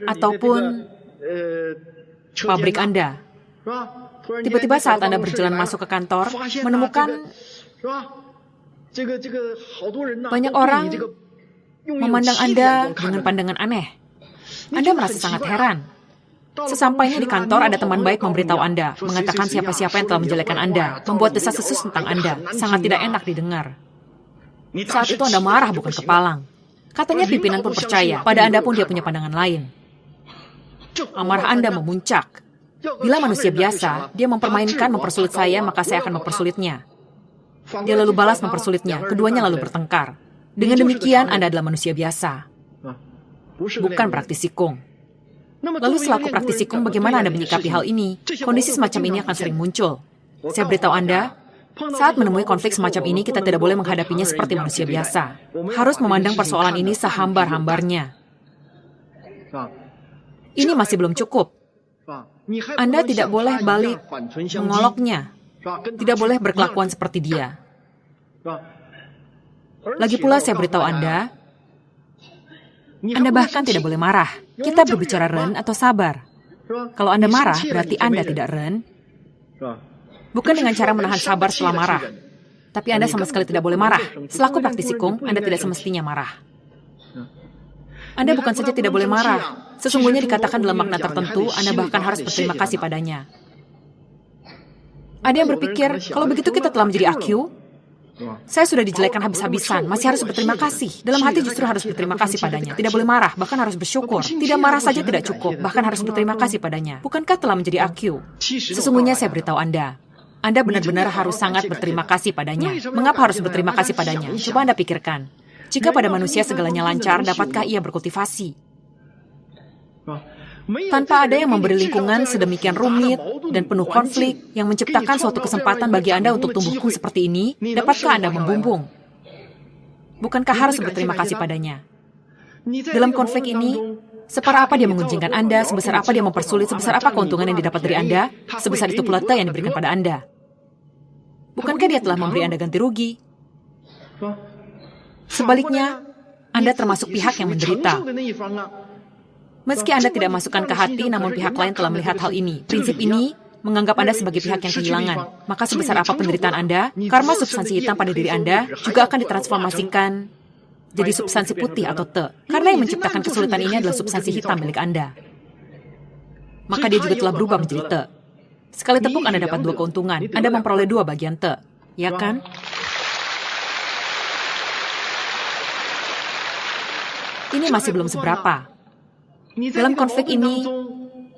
ataupun pabrik Anda. Tiba-tiba saat Anda berjalan masuk ke kantor, menemukan banyak orang memandang Anda dengan pandangan aneh. Anda merasa sangat heran. Sesampainya di kantor, ada teman baik memberitahu Anda, mengatakan siapa-siapa yang telah menjelekkan Anda, membuat desas-desus tentang Anda, sangat tidak enak didengar. Saat itu Anda marah bukan kepalang. Katanya pimpinan pun percaya, pada Anda pun dia punya pandangan lain. Amarah Anda memuncak. Bila manusia biasa, dia mempersulit saya, maka saya akan mempersulitnya. Dia lalu balas mempersulitnya, keduanya lalu bertengkar. Dengan demikian, Anda adalah manusia biasa, bukan praktisi Kung. Lalu selaku praktisi Kung, bagaimana Anda menyikapi hal ini? Kondisi semacam ini akan sering muncul. Saya beritahu Anda, saat menemui konflik semacam ini, kita tidak boleh menghadapinya seperti manusia biasa. Harus memandang persoalan ini sehambar-hambarnya. Ini masih belum cukup. Anda tidak boleh balik mengoloknya. Tidak boleh berkelakuan seperti dia. Lagi pula saya beritahu Anda bahkan tidak boleh marah. Kita berbicara ren atau sabar. Kalau Anda marah, berarti Anda tidak ren. Bukan dengan cara menahan sabar setelah marah. Tapi Anda sama sekali tidak boleh marah. Selaku praktisi Kung, Anda tidak semestinya marah. Anda bukan saja tidak boleh marah. Sesungguhnya dikatakan dalam makna tertentu, Anda bahkan harus berterima kasih padanya. Ada yang berpikir, kalau begitu kita telah menjadi AQ, saya sudah dijelekan habis-habisan, masih harus berterima kasih. Dalam hati justru harus berterima kasih padanya. Tidak boleh marah, bahkan harus bersyukur. Tidak marah saja tidak cukup, bahkan harus berterima kasih padanya. Bukankah telah menjadi AQ? Sesungguhnya saya beritahu Anda benar-benar harus sangat berterima kasih padanya. Mengapa harus berterima kasih padanya? Coba Anda pikirkan. Jika pada manusia segalanya lancar, dapatkah ia berkultivasi? Tanpa ada yang memberi lingkungan sedemikian rumit dan penuh konflik yang menciptakan suatu kesempatan bagi Anda untuk tumbuh kung seperti ini, dapatkah Anda membumbung? Bukankah harus berterima kasih padanya? Dalam konflik ini, separah apa dia mengunjingkan Anda, sebesar apa dia mempersulit, sebesar apa keuntungan yang didapat dari Anda, sebesar itu pula yang diberikan pada Anda. Bukankah dia telah memberi Anda ganti rugi? Sebaliknya, Anda termasuk pihak yang menderita. Meski Anda tidak masukkan ke hati, namun pihak lain telah melihat hal ini. Prinsip ini menganggap Anda sebagai pihak yang kehilangan. Maka sebesar apa penderitaan Anda, karma substansi hitam pada diri Anda juga akan ditransformasikan jadi substansi putih atau te. Karena yang menciptakan kesulitan ini adalah substansi hitam milik Anda. Maka dia juga telah berubah menjadi te. Sekali tepuk Anda dapat 2 keuntungan. Anda memperoleh 2 bagian te. Ya kan? Ini masih belum seberapa. Dalam konflik ini,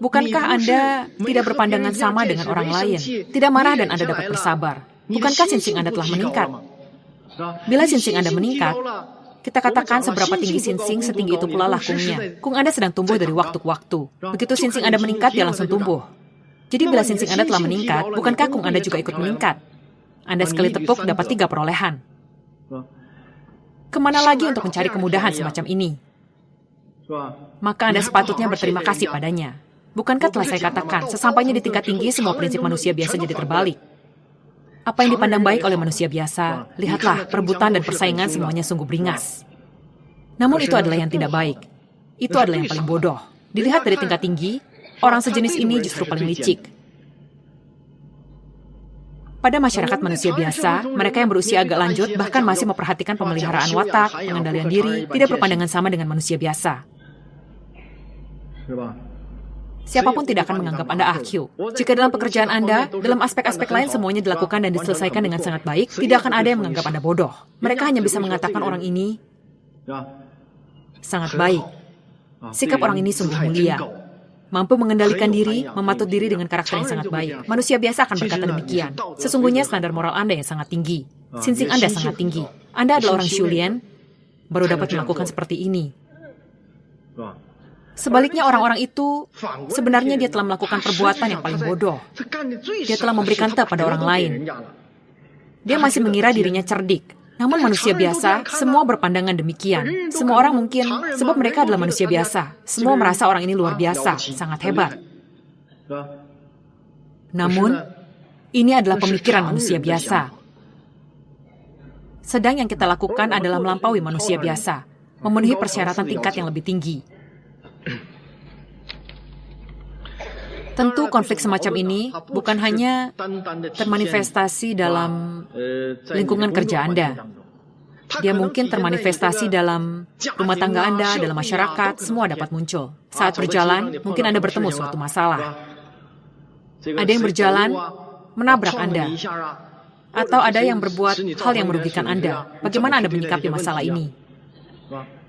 bukankah Anda tidak berpandangan sama dengan orang lain? Tidak marah dan Anda dapat bersabar. Bukankah sinsing Anda telah meningkat? Bila sinsing Anda meningkat, kita katakan seberapa tinggi sinsing, setinggi itu pula lah kungnya. Kung Anda sedang tumbuh dari waktu ke waktu. Begitu sinsing Anda meningkat, dia langsung tumbuh. Jadi bila sinsing Anda telah meningkat, bukankah kung Anda juga ikut meningkat? Anda sekali tepuk dapat 3 perolehan. Kemana lagi untuk mencari kemudahan semacam ini? Maka Anda sepatutnya berterima kasih padanya. Bukankah telah saya katakan, sesampainya di tingkat tinggi, semua prinsip manusia biasa jadi terbalik. Apa yang dipandang baik oleh manusia biasa, lihatlah, perebutan dan persaingan semuanya sungguh beringas. Namun itu adalah yang tidak baik. Itu adalah yang paling bodoh. Dilihat dari tingkat tinggi, orang sejenis ini justru paling licik. Pada masyarakat manusia biasa, mereka yang berusia agak lanjut bahkan masih memperhatikan pemeliharaan watak, pengendalian diri, tidak berpandangan sama dengan manusia biasa. Siapapun tidak akan menganggap Anda AQ. Jika dalam pekerjaan Anda, dalam aspek-aspek lain semuanya dilakukan dan diselesaikan dengan sangat baik, tidak akan ada yang menganggap Anda bodoh. Mereka hanya bisa mengatakan orang ini sangat baik. Sikap orang ini sungguh mulia. Mampu mengendalikan diri, mematut diri dengan karakter yang sangat baik. Manusia biasa akan berkata demikian. Sesungguhnya standar moral Anda yang sangat tinggi. Sinsing Anda sangat tinggi. Anda adalah orang Shulian, baru dapat melakukan seperti ini. Sebaliknya orang-orang itu, sebenarnya dia telah melakukan perbuatan yang paling bodoh. Dia telah memberikan te pada orang lain. Dia masih mengira dirinya cerdik. Namun manusia biasa, semua berpandangan demikian. Semua orang mungkin, sebab mereka adalah manusia biasa. Semua merasa orang ini luar biasa, sangat hebat. Namun, ini adalah pemikiran manusia biasa. Sedang yang kita lakukan adalah melampaui manusia biasa, memenuhi persyaratan tingkat yang lebih tinggi. Tentu konflik semacam ini bukan hanya termanifestasi dalam lingkungan kerja Anda. Dia mungkin termanifestasi dalam rumah tangga Anda, dalam masyarakat, semua dapat muncul. Saat berjalan, mungkin Anda bertemu suatu masalah. Ada yang berjalan, menabrak Anda. Atau ada yang berbuat hal yang merugikan Anda. Bagaimana Anda menyikapi masalah ini?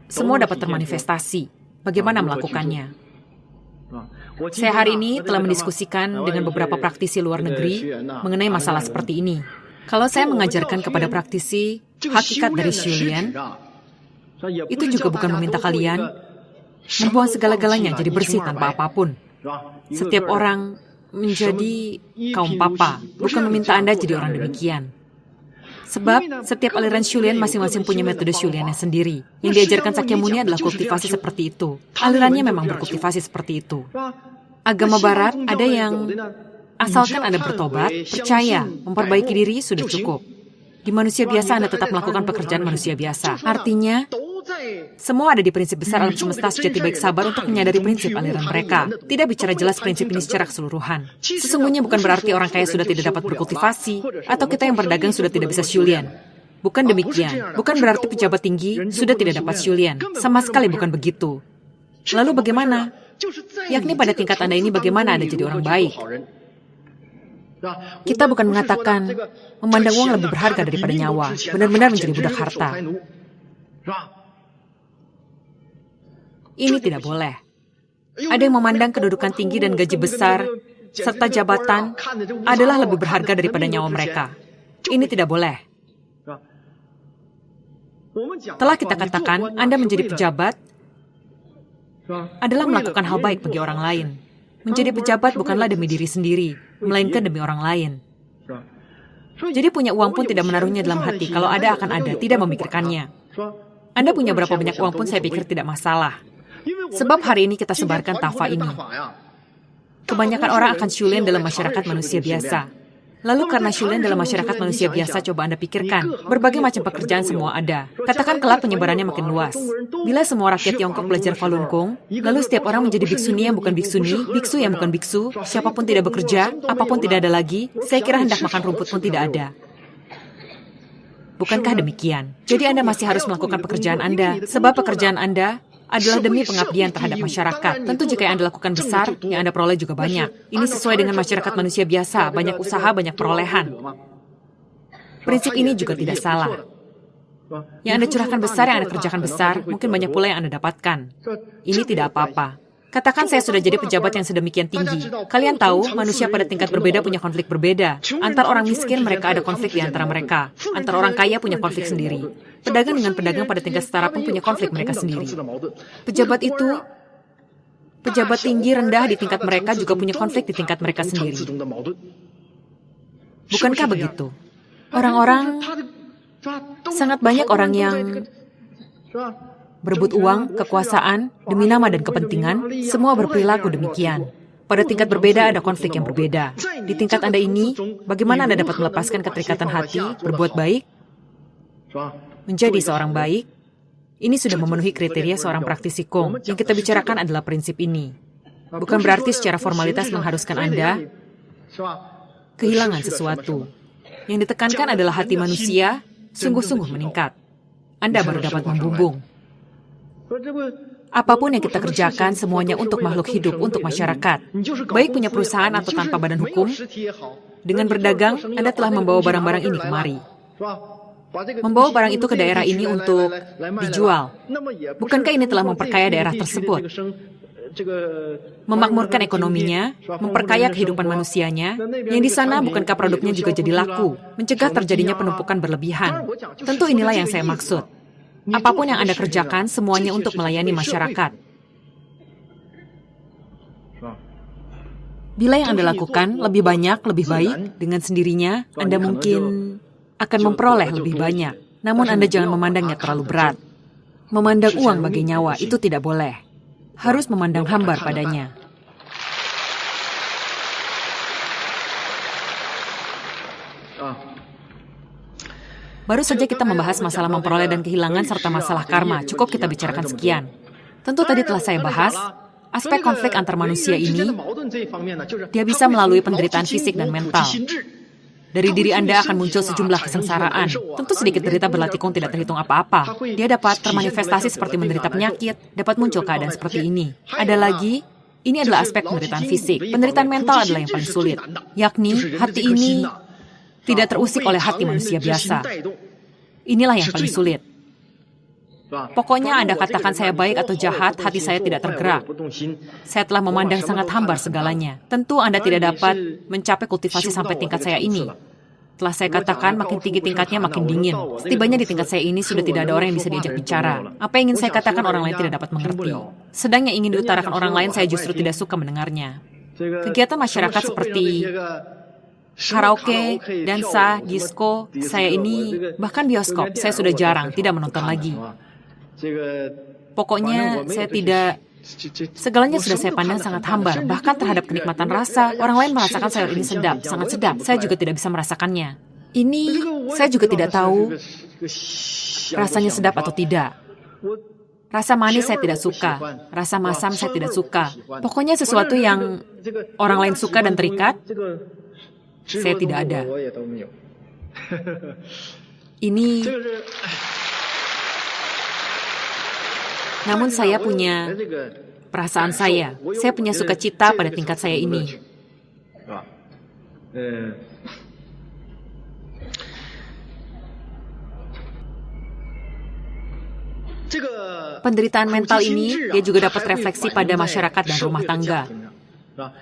semua dapat termanifestasi. Bagaimana melakukannya? Saya hari ini telah mendiskusikan dengan beberapa praktisi luar negeri mengenai masalah seperti ini. Kalau saya mengajarkan kepada praktisi hakikat dari Shulian, itu juga bukan meminta kalian membuang segala-galanya jadi bersih tanpa apapun. Setiap orang menjadi kaum papa, bukan meminta Anda jadi orang demikian. Sebab setiap aliran Shulian masing-masing punya metode Shuliannya sendiri. Yang diajarkan Sakyamuni adalah kultivasi seperti itu. Alirannya memang berkultivasi seperti itu. Agama Barat ada yang asalkan Anda bertobat, percaya, memperbaiki diri sudah cukup. Di manusia biasa Anda tetap melakukan pekerjaan manusia biasa. Artinya, semua ada di prinsip besar alam semesta sejati baik sabar untuk menyadari prinsip aliran mereka. Tidak bicara jelas prinsip ini secara keseluruhan. Sesungguhnya bukan berarti orang kaya sudah tidak dapat berkultivasi, atau kita yang berdagang sudah tidak bisa Shulian. Bukan demikian. Bukan berarti pejabat tinggi sudah tidak dapat Shulian. Sama sekali bukan begitu. Lalu bagaimana? Yakni pada tingkat Anda ini bagaimana Anda jadi orang baik. Kita bukan mengatakan memandang uang lebih berharga daripada nyawa, benar-benar menjadi budak harta. Ini tidak boleh. Ada yang memandang kedudukan tinggi dan gaji besar, serta jabatan, adalah lebih berharga daripada nyawa mereka. Ini tidak boleh. Telah kita katakan, Anda menjadi pejabat adalah melakukan hal baik bagi orang lain. Menjadi pejabat bukanlah demi diri sendiri, melainkan demi orang lain. Jadi punya uang pun tidak menaruhnya dalam hati, kalau ada akan ada, tidak memikirkannya. Anda punya berapa banyak uang pun saya pikir tidak masalah. Sebab hari ini kita sebarkan tafa ini. Kebanyakan orang akan Shulian dalam masyarakat manusia biasa. Lalu karena Shulian dalam masyarakat manusia biasa, coba Anda pikirkan, berbagai macam pekerjaan semua ada. Katakan kelak penyebarannya makin luas. Bila semua rakyat Tiongkok belajar Falun Gong, lalu setiap orang menjadi biksuni yang bukan biksuni, biksu yang bukan biksu, siapapun tidak bekerja, apapun tidak ada lagi, saya kira hendak makan rumput pun tidak ada. Bukankah demikian? Jadi Anda masih harus melakukan pekerjaan Anda, sebab pekerjaan Anda adalah demi pengabdian terhadap masyarakat. Tentu jika yang Anda lakukan besar, yang Anda peroleh juga banyak. Ini sesuai dengan masyarakat manusia biasa, banyak usaha, banyak perolehan. Prinsip ini juga tidak salah. Yang Anda curahkan besar, yang Anda kerjakan besar, mungkin banyak pula yang Anda dapatkan. Ini tidak apa-apa. Katakan saya sudah jadi pejabat yang sedemikian tinggi. Kalian tahu, manusia pada tingkat berbeda punya konflik berbeda. Antar orang miskin, mereka ada konflik di antara mereka. Antar orang kaya punya konflik sendiri. Pedagang dengan pedagang pada tingkat setara pun punya konflik mereka sendiri. Pejabat itu, pejabat tinggi rendah di tingkat mereka juga punya konflik di tingkat mereka sendiri. Bukankah begitu? Orang-orang, sangat banyak orang yang berebut uang, kekuasaan, demi nama dan kepentingan, semua berperilaku demikian. Pada tingkat berbeda ada konflik yang berbeda. Di tingkat Anda ini, bagaimana Anda dapat melepaskan keterikatan hati, berbuat baik, menjadi seorang baik? Ini sudah memenuhi kriteria seorang praktisi Kong. Yang kita bicarakan adalah prinsip ini. Bukan berarti secara formalitas mengharuskan Anda kehilangan sesuatu. Yang ditekankan adalah hati manusia sungguh-sungguh meningkat. Anda baru dapat membumbung. Apapun yang kita kerjakan, semuanya untuk makhluk hidup, untuk masyarakat. Baik punya perusahaan atau tanpa badan hukum, dengan berdagang, Anda telah membawa barang-barang ini kemari. Membawa barang itu ke daerah ini untuk dijual. Bukankah ini telah memperkaya daerah tersebut? Memakmurkan ekonominya, memperkaya kehidupan manusianya, yang di sana bukankah produknya juga jadi laku, mencegah terjadinya penumpukan berlebihan. Tentu inilah yang saya maksud. Apapun yang Anda kerjakan, semuanya untuk melayani masyarakat. Bila yang Anda lakukan lebih banyak, lebih baik, dengan sendirinya, Anda mungkin akan memperoleh lebih banyak. Namun Anda jangan memandangnya terlalu berat. Memandang uang bagai nyawa, itu tidak boleh. Harus memandang hambar padanya. Baru saja kita membahas masalah memperoleh dan kehilangan serta masalah karma. Cukup kita bicarakan sekian. Tentu tadi telah saya bahas, aspek konflik antar manusia ini, dia bisa melalui penderitaan fisik dan mental. Dari diri Anda akan muncul sejumlah kesengsaraan. Tentu sedikit derita berlatikung tidak terhitung apa-apa. Dia dapat termanifestasi seperti menderita penyakit, dapat muncul keadaan seperti ini. Ada lagi, ini adalah aspek penderitaan fisik. Penderitaan mental adalah yang paling sulit. Yakni, hati ini tidak terusik oleh hati manusia biasa. Inilah yang paling sulit. Pokoknya Anda katakan saya baik atau jahat, hati saya tidak tergerak. Saya telah memandang sangat hambar segalanya. Tentu Anda tidak dapat mencapai kultivasi sampai tingkat saya ini. Telah saya katakan, makin tinggi tingkatnya makin dingin. Setibanya di tingkat saya ini sudah tidak ada orang yang bisa diajak bicara. Apa yang ingin saya katakan orang lain tidak dapat mengerti. Sedang yang ingin diutarakan orang lain saya justru tidak suka mendengarnya. Kegiatan masyarakat seperti karaoke, dansa, disko, saya ini, bahkan bioskop, saya sudah jarang, tidak menonton lagi. Pokoknya saya tidak, segalanya sudah saya pandang sangat hambar, bahkan terhadap kenikmatan rasa. Orang lain merasakan sayur ini sedap, sangat sedap, saya juga tidak bisa merasakannya. Ini, saya juga tidak tahu rasanya sedap atau tidak. Rasa manis saya tidak suka, rasa masam saya tidak suka. Pokoknya sesuatu yang orang lain suka dan terikat, saya tidak ada. Ini, namun saya punya perasaan saya punya sukacita pada tingkat saya ini. Penderitaan mental ini, dia juga dapat refleksi pada masyarakat dan rumah tangga.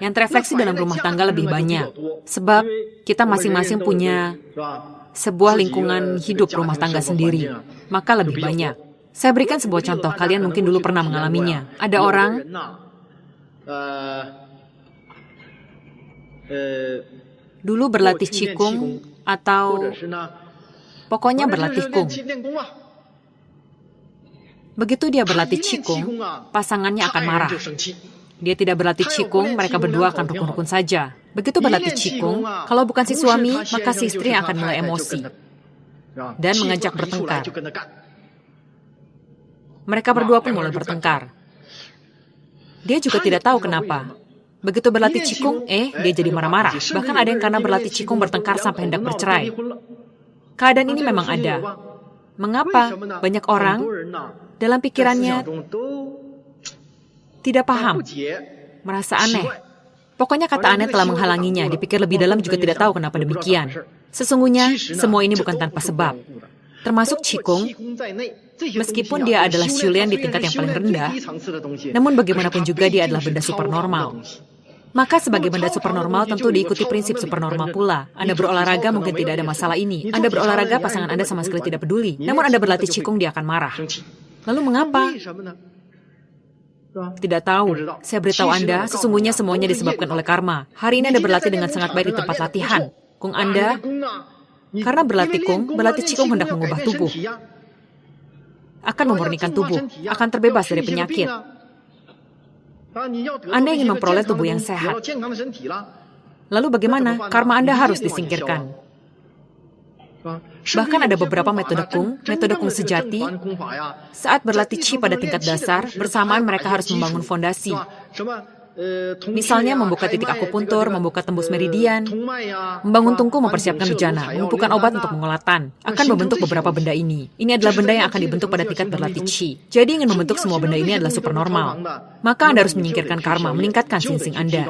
Yang terefleksi dalam rumah tangga lebih banyak, sebab kita masing-masing punya sebuah lingkungan hidup rumah tangga sendiri, maka lebih banyak. Saya berikan sebuah contoh, kalian mungkin dulu pernah mengalaminya. Ada orang dulu berlatih qigong atau pokoknya berlatih kung. Begitu dia berlatih qigong, pasangannya akan marah. Dia tidak berlatih qigong, mereka berdua akan rukun-rukun saja. Begitu berlatih qigong, kalau bukan si suami, maka si istri akan mulai emosi dan mengajak bertengkar. Mereka berdua pun mulai bertengkar. Dia juga tidak tahu kenapa. Begitu berlatih qigong, dia jadi marah-marah. Bahkan ada yang karena berlatih qigong bertengkar sampai hendak bercerai. Keadaan ini memang ada. Mengapa banyak orang dalam pikirannya tidak paham, merasa aneh. Pokoknya kata aneh telah menghalanginya, dipikir lebih dalam juga tidak tahu kenapa demikian. Sesungguhnya, semua ini bukan tanpa sebab. Termasuk qigong, meskipun dia adalah Shulian di tingkat yang paling rendah, namun bagaimanapun juga dia adalah benda supernormal. Maka sebagai benda supernormal tentu diikuti prinsip supernormal pula. Anda berolahraga mungkin tidak ada masalah ini. Anda berolahraga, pasangan Anda sama sekali tidak peduli. Namun Anda berlatih qigong, dia akan marah. Lalu mengapa? Tidak tahu. Saya beritahu Anda, sesungguhnya semuanya disebabkan oleh karma. Hari ini Anda berlatih dengan sangat baik di tempat latihan. Kung Anda, karena berlatih kung, berlatih qigong hendak mengubah tubuh. Akan memurnikan tubuh, akan terbebas dari penyakit. Anda ingin memperoleh tubuh yang sehat. Lalu bagaimana? Karma Anda harus disingkirkan. Bahkan ada beberapa metode kung sejati, saat berlatih qi pada tingkat dasar, bersamaan mereka harus membangun fondasi. Misalnya membuka titik akupuntur, membuka tembus meridian, membangun tungku, mempersiapkan bejana, mengumpulkan obat untuk pengolatan, akan membentuk beberapa benda ini. Ini adalah benda yang akan dibentuk pada tingkat berlatih qi. Jadi ingin membentuk semua benda ini adalah supernormal. Maka Anda harus menyingkirkan karma, meningkatkan sinsing Anda.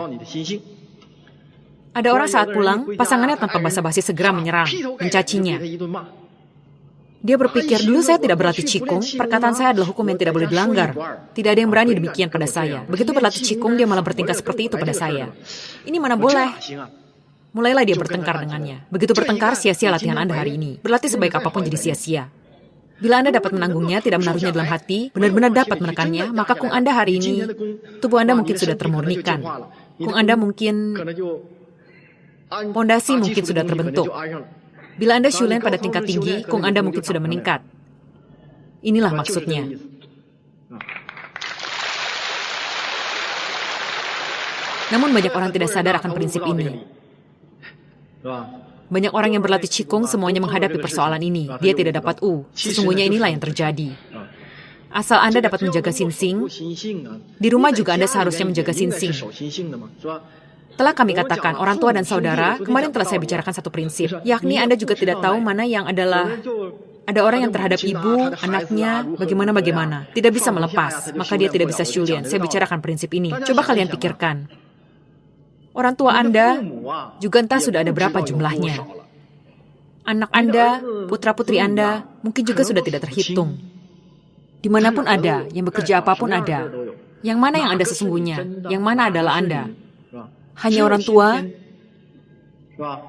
Ada orang saat pulang, pasangannya tanpa basa-basi segera menyerang, mencacinya. Dia berpikir, dulu saya tidak berlatih qigong, perkataan saya adalah hukum yang tidak boleh dilanggar. Tidak ada yang berani demikian pada saya. Begitu berlatih qigong, dia malah bertingkah seperti itu pada saya. Ini mana boleh? Mulailah dia bertengkar dengannya. Begitu bertengkar, sia-sia latihan Anda hari ini. Berlatih sebaik apapun jadi sia-sia. Bila Anda dapat menanggungnya, tidak menaruhnya dalam hati, benar-benar dapat menekannya, maka kung Anda hari ini, tubuh Anda mungkin sudah termurnikan. Kung Anda mungkin, pondasi mungkin sudah terbentuk. Bila Anda Shulian pada tingkat tinggi, kung Anda mungkin sudah meningkat. Inilah maksudnya. Namun banyak orang tidak sadar akan prinsip ini. Banyak orang yang berlatih qigong semuanya menghadapi persoalan ini. Dia tidak dapat Sesungguhnya inilah yang terjadi. Asal Anda dapat menjaga sinsing, di rumah juga Anda seharusnya menjaga sinsing. Telah kami katakan, orang tua dan saudara, kemarin telah saya bicarakan satu prinsip, yakni Anda juga tidak tahu mana yang adalah, ada orang yang terhadap ibu, anaknya, bagaimana. Tidak bisa melepas, maka dia tidak bisa Shulian. Saya bicarakan prinsip ini. Coba kalian pikirkan. Orang tua Anda, juga entah sudah ada berapa jumlahnya. Anak Anda, putra-putri Anda, mungkin juga sudah tidak terhitung. Dimanapun ada, yang bekerja apapun ada. Yang mana yang Anda sesungguhnya? Yang mana adalah Anda? Hanya orang tua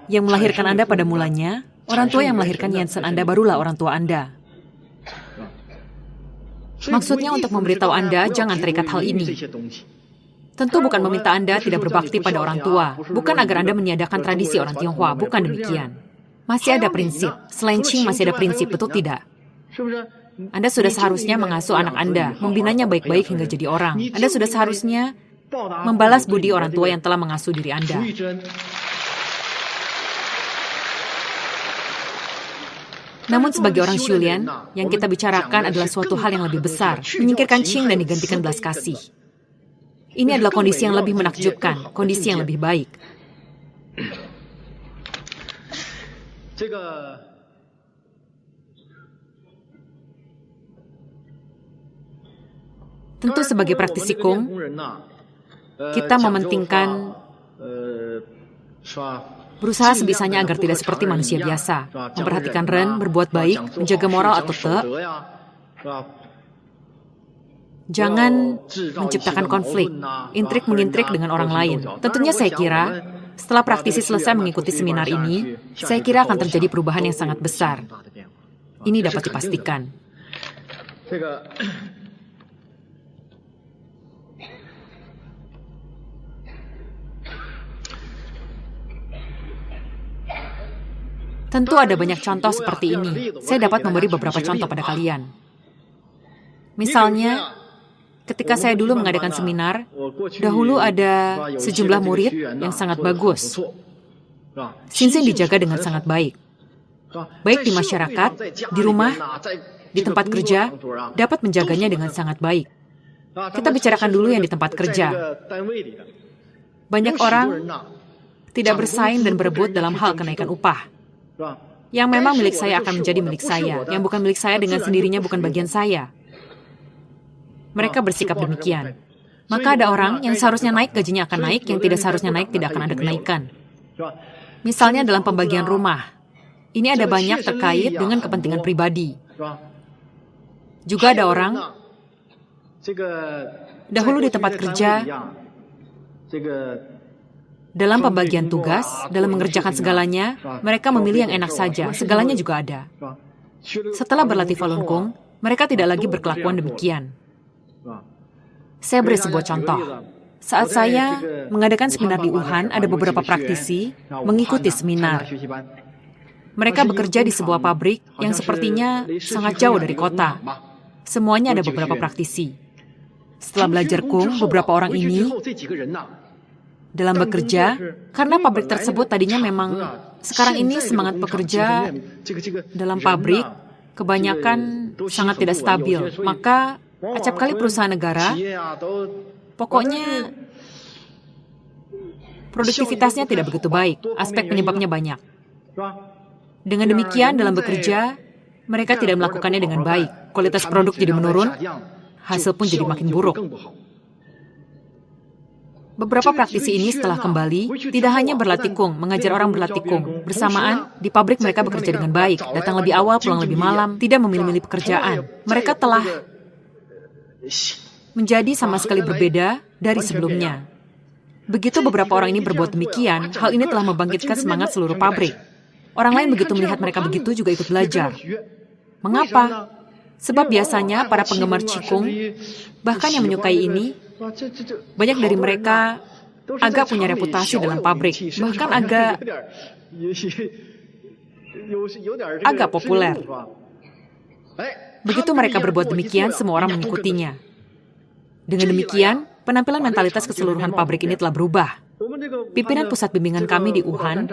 yang melahirkan Anda pada mulanya, orang tua yang melahirkan Jensen Anda barulah orang tua Anda. Maksudnya untuk memberitahu Anda, jangan terikat hal ini. Tentu bukan meminta Anda tidak berbakti pada orang tua, bukan agar Anda meniadakan tradisi orang Tionghoa, bukan demikian. Masih ada prinsip, selain Qing masih ada prinsip, betul tidak? Anda sudah seharusnya mengasuh anak Anda, membinanya baik-baik hingga jadi orang. Anda sudah seharusnya membalas budi orang tua yang telah mengasuh diri Anda. Namun sebagai orang Shulian, yang kita bicarakan adalah suatu hal yang lebih besar, menyingkirkan Qing dan digantikan belas kasih. Ini adalah kondisi yang lebih menakjubkan, kondisi yang lebih baik. Tentu sebagai praktisi Kung, kita mementingkan berusaha sebisanya agar tidak seperti manusia biasa, memperhatikan Ren, berbuat baik, menjaga moral atau Te. Jangan menciptakan konflik, intrik-mengintrik dengan orang lain. Tentunya saya kira, setelah praktisi selesai mengikuti seminar ini, saya kira akan terjadi perubahan yang sangat besar. Ini dapat dipastikan. Tentu ada banyak contoh seperti ini. Saya dapat memberi beberapa contoh pada kalian. Misalnya, ketika saya dulu mengadakan seminar, dahulu ada sejumlah murid yang sangat bagus. Xinxin dijaga dengan sangat baik. Baik di masyarakat, di rumah, di tempat kerja, dapat menjaganya dengan sangat baik. Kita bicarakan dulu yang di tempat kerja. Banyak orang tidak bersaing dan berebut dalam hal kenaikan upah. Yang memang milik saya akan menjadi milik saya. Yang bukan milik saya dengan sendirinya bukan bagian saya. Mereka bersikap demikian. Maka ada orang yang seharusnya naik, gajinya akan naik, yang tidak seharusnya naik, tidak akan ada kenaikan. Misalnya dalam pembagian rumah. Ini ada banyak terkait dengan kepentingan pribadi. Juga ada orang, dahulu di tempat kerja, dalam pembagian tugas, dalam mengerjakan segalanya, mereka memilih yang enak saja, segalanya juga ada. Setelah berlatih Falun Gong, mereka tidak lagi berkelakuan demikian. Saya beri sebuah contoh. Saat saya mengadakan seminar di Wuhan, ada beberapa praktisi mengikuti seminar. Mereka bekerja di sebuah pabrik yang sepertinya sangat jauh dari kota. Semuanya ada beberapa praktisi. Setelah belajar Kung, beberapa orang ini dalam bekerja, karena pabrik tersebut tadinya memang sekarang ini semangat pekerja dalam pabrik kebanyakan sangat tidak stabil. Maka acap kali perusahaan negara, pokoknya produktivitasnya tidak begitu baik. Aspek penyebabnya banyak. Dengan demikian, dalam bekerja, mereka tidak melakukannya dengan baik. Kualitas produk jadi menurun, hasil pun jadi makin buruk. Beberapa praktisi ini setelah kembali, tidak hanya berlatih Kung, mengajar orang berlatih Kung. Bersamaan, di pabrik mereka bekerja dengan baik, datang lebih awal, pulang lebih malam, tidak memilih-milih pekerjaan. Mereka telah menjadi sama sekali berbeda dari sebelumnya. Begitu beberapa orang ini berbuat demikian, hal ini telah membangkitkan semangat seluruh pabrik. Orang lain begitu melihat mereka begitu juga ikut belajar. Mengapa? Sebab biasanya para penggemar Qigong, bahkan yang menyukai ini, banyak dari mereka agak punya reputasi dalam pabrik, bahkan agak populer. Begitu mereka berbuat demikian, semua orang mengikutinya. Dengan demikian, penampilan mentalitas keseluruhan pabrik ini telah berubah. Pimpinan pusat bimbingan kami di Wuhan,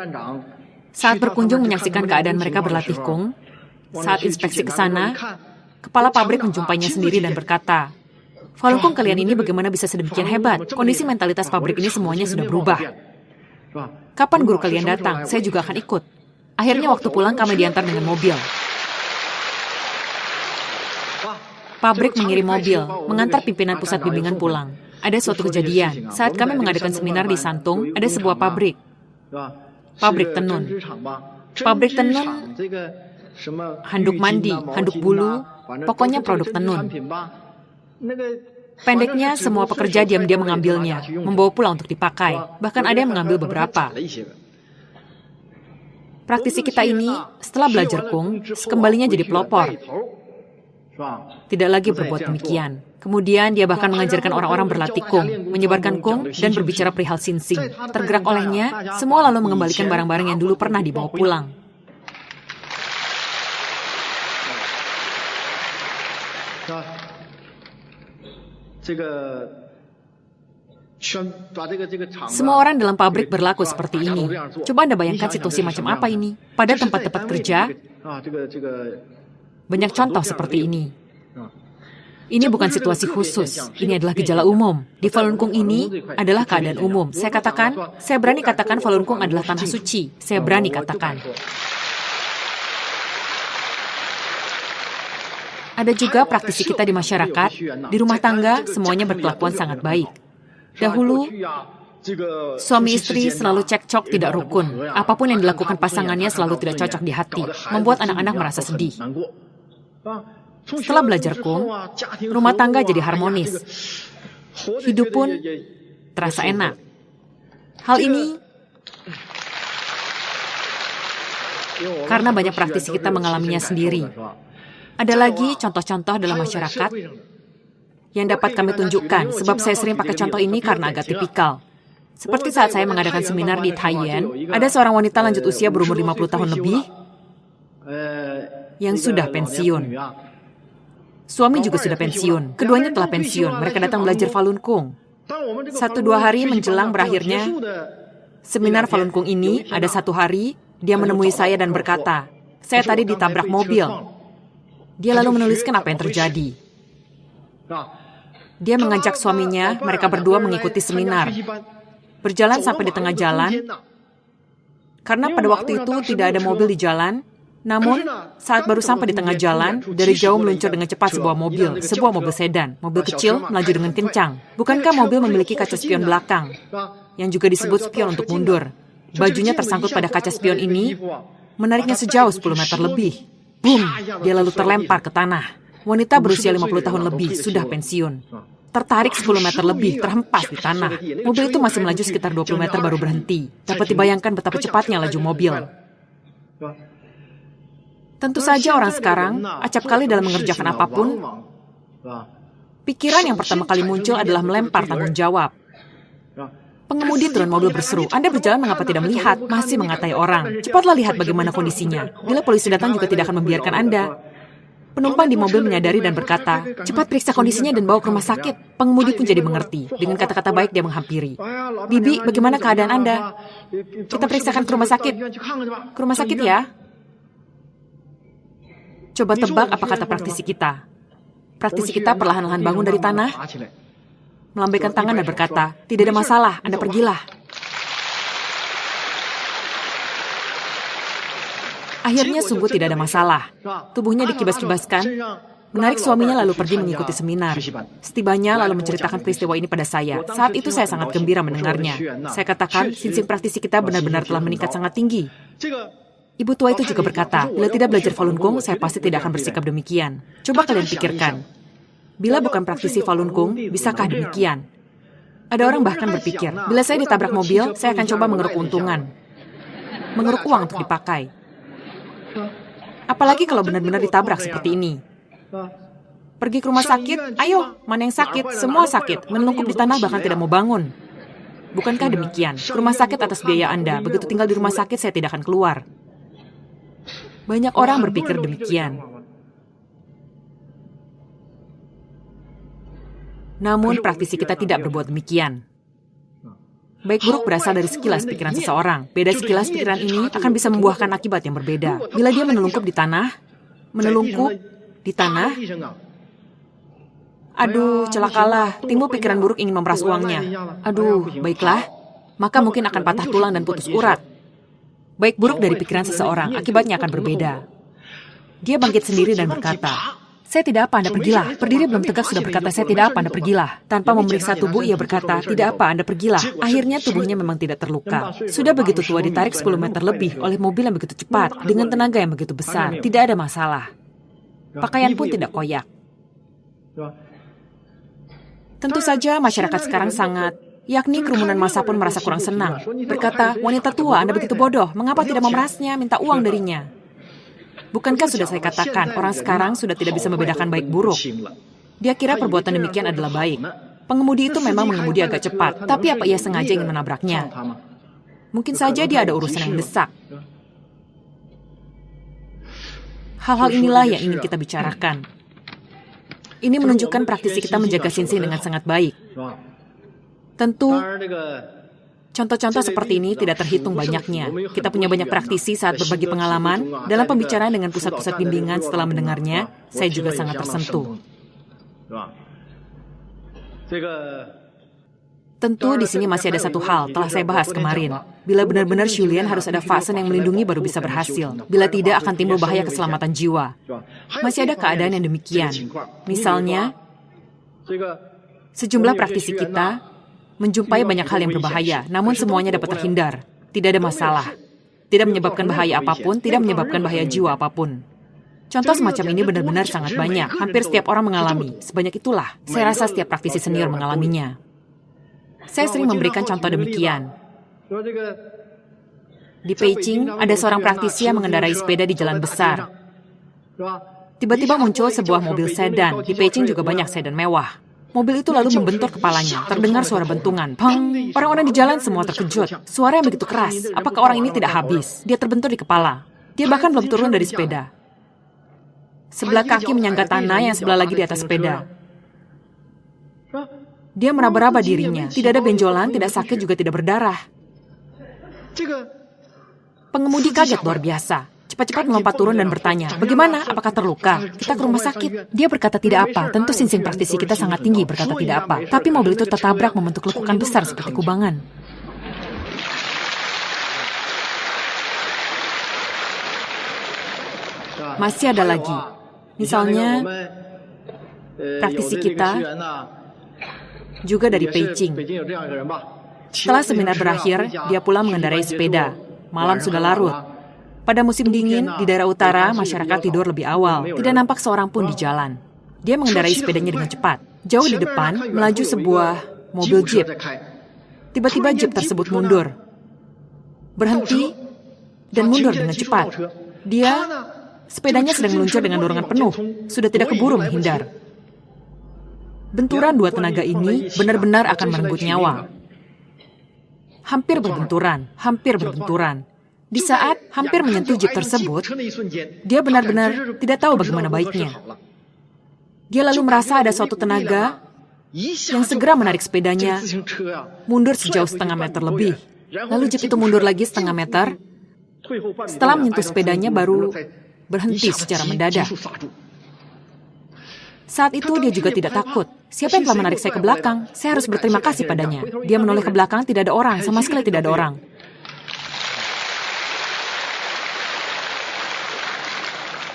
saat berkunjung menyaksikan keadaan mereka berlatih Kung, saat inspeksi ke sana, kepala pabrik menjumpainya sendiri dan berkata, Falun Gong kalian ini bagaimana bisa sedemikian hebat? Kondisi mentalitas pabrik ini semuanya sudah berubah. Kapan guru kalian datang? Saya juga akan ikut. Akhirnya waktu pulang kami diantar dengan mobil. Pabrik mengirim mobil, mengantar pimpinan pusat bimbingan pulang. Ada suatu kejadian, saat kami mengadakan seminar di Santung, ada sebuah pabrik. Pabrik tenun. Pabrik tenun handuk mandi, handuk bulu, pokoknya produk tenun. Pendeknya, semua pekerja diam-diam mengambilnya, membawa pulang untuk dipakai. Bahkan ada yang mengambil beberapa. Praktisi kita ini, setelah belajar kung, sekembalinya jadi pelopor. Tidak lagi berbuat demikian. Kemudian dia bahkan mengajarkan orang-orang berlatih kung, menyebarkan kung, dan berbicara perihal sinsing. Tergerak olehnya, semua lalu mengembalikan barang-barang yang dulu pernah dibawa pulang. Semua orang dalam pabrik berlaku seperti ini. Coba Anda bayangkan situasi macam apa ini. Pada tempat-tempat kerja, banyak contoh seperti ini. Ini bukan situasi khusus, ini adalah gejala umum. Di Falun Gong ini adalah keadaan umum. Saya berani katakan Falun Gong adalah tanah suci. Saya berani katakan. Ada juga praktisi kita di masyarakat, di rumah tangga, semuanya berkelakuan sangat baik. Dahulu, suami istri selalu cekcok tidak rukun. Apapun yang dilakukan pasangannya selalu tidak cocok di hati, membuat anak-anak merasa sedih. Setelah belajar kung, rumah tangga jadi harmonis. Hidup pun terasa enak. Hal ini karena banyak praktisi kita mengalaminya sendiri. Ada lagi contoh-contoh dalam masyarakat yang dapat kami tunjukkan, sebab saya sering pakai contoh ini karena agak tipikal. Seperti saat saya mengadakan seminar di Taiyuan, ada seorang wanita lanjut usia berumur 50 tahun lebih yang sudah pensiun. Suami juga sudah pensiun, keduanya telah pensiun, mereka datang belajar Falun Gong. 1-2 hari menjelang berakhirnya seminar Falun Gong ini, ada 1 hari, dia menemui saya dan berkata, "Saya tadi ditabrak mobil." Dia lalu menuliskan apa yang terjadi. Dia mengajak suaminya, mereka berdua mengikuti seminar. Berjalan sampai di tengah jalan, karena pada waktu itu tidak ada mobil di jalan, namun saat baru sampai di tengah jalan, dari jauh meluncur dengan cepat sebuah mobil sedan, mobil kecil melaju dengan kencang. Bukankah mobil memiliki kaca spion belakang, yang juga disebut spion untuk mundur? Bajunya tersangkut pada kaca spion ini, menariknya sejauh 10 meter lebih. Boom! Dia lalu terlempar ke tanah. Wanita berusia 50 tahun lebih, sudah pensiun. Tertarik 10 meter lebih, terhempas di tanah. Mobil itu masih melaju sekitar 20 meter baru berhenti. Dapat dibayangkan betapa cepatnya laju mobil. Tentu saja orang sekarang, acap kali dalam mengerjakan apapun, pikiran yang pertama kali muncul adalah melempar tanggung jawab. Pengemudi turun mobil berseru, "Anda berjalan mengapa tidak melihat? Masih mengatai orang. Cepatlah lihat bagaimana kondisinya. Bila polisi datang juga tidak akan membiarkan Anda." Penumpang di mobil menyadari dan berkata, "Cepat periksa kondisinya dan bawa ke rumah sakit." Pengemudi pun jadi mengerti. Dengan kata-kata baik dia menghampiri. "Bibi, bagaimana keadaan Anda? Kita periksakan ke rumah sakit." "Ke rumah sakit ya?" Coba tebak apa kata praktisi kita. Praktisi kita perlahan-lahan bangun dari tanah, melambaikan tangan dan berkata, "Tidak ada masalah, Anda pergilah." Akhirnya sungguh tidak ada masalah. Tubuhnya dikibas-kibaskan, menarik suaminya lalu pergi mengikuti seminar. Setibanya lalu menceritakan peristiwa ini pada saya. Saat itu saya sangat gembira mendengarnya. Saya katakan, sinsing praktisi kita benar-benar telah meningkat sangat tinggi. Ibu tua itu juga berkata, "Bila tidak belajar Falun Gong, saya pasti tidak akan bersikap demikian." Coba kalian pikirkan. Bila bukan praktisi Falun Gong, bisakah demikian? Ada orang bahkan berpikir, bila saya ditabrak mobil, saya akan coba mengeruk keuntungan. Mengeruk uang untuk dipakai. Apalagi kalau benar-benar ditabrak seperti ini. Pergi ke rumah sakit, ayo, mana yang sakit? Semua sakit, menelungkup di tanah bahkan tidak mau bangun. Bukankah demikian? Ke rumah sakit atas biaya Anda, begitu tinggal di rumah sakit saya tidak akan keluar. Banyak orang berpikir demikian. Namun praktisi kita tidak berbuat demikian. Baik buruk berasal dari sekilas pikiran seseorang. Beda sekilas pikiran ini akan bisa membuahkan akibat yang berbeda. Bila dia menelungkup di tanah, aduh, celakalah, timbul pikiran buruk ingin memeras uangnya. Aduh, baiklah, maka mungkin akan patah tulang dan putus urat. Baik buruk dari pikiran seseorang, akibatnya akan berbeda. Dia bangkit sendiri dan berkata, Saya tidak apa, Anda pergilah. Berdiri belum tegak sudah berkata, saya tidak apa, Anda pergilah. Tanpa memeriksa tubuh, ia berkata, tidak apa, Anda pergilah. Akhirnya tubuhnya memang tidak terluka. Sudah begitu tua, ditarik 10 meter lebih oleh mobil yang begitu cepat, dengan tenaga yang begitu besar. Tidak ada masalah. Pakaian pun tidak koyak. Tentu saja masyarakat sekarang sangat, yakni kerumunan massa pun merasa kurang senang. Berkata, wanita tua, Anda begitu bodoh, mengapa tidak memerasnya, minta uang darinya? Bukankah sudah saya katakan, orang sekarang sudah tidak bisa membedakan baik buruk. Dia kira perbuatan demikian adalah baik. Pengemudi itu memang mengemudi agak cepat, tapi apa ia sengaja ingin menabraknya? Mungkin saja dia ada urusan yang mendesak. Hal-hal inilah yang ingin kita bicarakan. Ini menunjukkan praktisi kita menjaga Xinxing dengan sangat baik. Tentu, contoh-contoh seperti ini tidak terhitung banyaknya. Kita punya banyak praktisi saat berbagi pengalaman. Dalam pembicaraan dengan pusat-pusat bimbingan setelah mendengarnya, saya juga sangat tersentuh. Tentu di sini masih ada satu hal, telah saya bahas kemarin. Bila benar-benar Shulian harus ada Fasen yang melindungi baru bisa berhasil. Bila tidak akan timbul bahaya keselamatan jiwa. Masih ada keadaan yang demikian. Misalnya, sejumlah praktisi kita menjumpai banyak hal yang berbahaya, namun semuanya dapat terhindar. Tidak ada masalah. Tidak menyebabkan bahaya apapun, tidak menyebabkan bahaya jiwa apapun. Contoh semacam ini benar-benar sangat banyak. Hampir setiap orang mengalami. Sebanyak itulah. Saya rasa setiap praktisi senior mengalaminya. Saya sering memberikan contoh demikian. Di Beijing, ada seorang praktisi yang mengendarai sepeda di jalan besar. Tiba-tiba muncul sebuah mobil sedan. Di Beijing juga banyak sedan mewah. Mobil itu lalu membentur kepalanya. Terdengar suara bentungan. Peng! Orang-orang di jalan semua terkejut. Suara yang begitu keras. Apakah orang ini tidak habis? Dia terbentur di kepala. Dia bahkan belum turun dari sepeda. Sebelah kaki menyangga tanah, yang sebelah lagi di atas sepeda. Dia meraba-raba dirinya. Tidak ada benjolan, tidak sakit, juga tidak berdarah. Pengemudi kaget luar biasa. Cepat-cepat melompat turun dan bertanya, bagaimana? Apakah terluka? Kita ke rumah sakit. Dia berkata tidak apa. Tentu Xinxing praktisi kita sangat tinggi, berkata tidak apa. Tapi mobil itu tertabrak membentuk lekukan besar seperti kubangan. Masih ada lagi. Misalnya, praktisi kita juga dari Beijing. Setelah seminar berakhir, dia pulang mengendarai sepeda. Malam sudah larut. Pada musim dingin, di daerah utara, masyarakat tidur lebih awal. Tidak nampak seorang pun di jalan. Dia mengendarai sepedanya dengan cepat. Jauh di depan, melaju sebuah mobil jeep. Tiba-tiba jeep tersebut mundur. Berhenti, dan mundur dengan cepat. Sepedanya sedang meluncur dengan dorongan penuh. Sudah tidak keburu menghindar. Benturan dua tenaga ini benar-benar akan merenggut nyawa. Hampir berbenturan. Di saat hampir menyentuh jeep tersebut, dia benar-benar tidak tahu bagaimana baiknya. Dia lalu merasa ada suatu tenaga yang segera menarik sepedanya mundur sejauh setengah meter lebih. Lalu jeep itu mundur lagi setengah meter. Setelah menyentuh sepedanya baru berhenti secara mendadak. Saat itu dia juga tidak takut. Siapa yang telah menarik saya ke belakang? Saya harus berterima kasih padanya. Dia menoleh ke belakang, tidak ada orang, sama sekali tidak ada orang.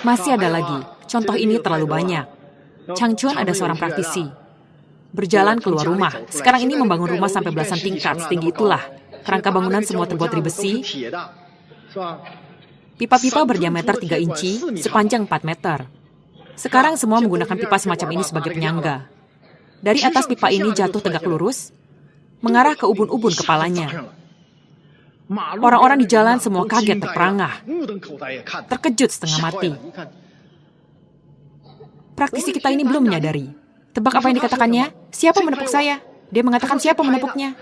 Masih ada lagi. Contoh ini terlalu banyak. Chang Chuan ada seorang praktisi. Berjalan keluar rumah. Sekarang ini membangun rumah sampai belasan tingkat, setinggi itulah. Kerangka bangunan semua terbuat dari besi. Pipa-pipa berdiameter 3 inci, sepanjang 4 meter. Sekarang semua menggunakan pipa semacam ini sebagai penyangga. Dari atas pipa ini jatuh tegak lurus, mengarah ke ubun-ubun kepalanya. Orang-orang di jalan semua kaget terperangah, terkejut setengah mati. Praktisi kita ini belum menyadari. Tebak apa yang dikatakannya? Siapa menepuk saya? Dia mengatakan siapa menepuknya?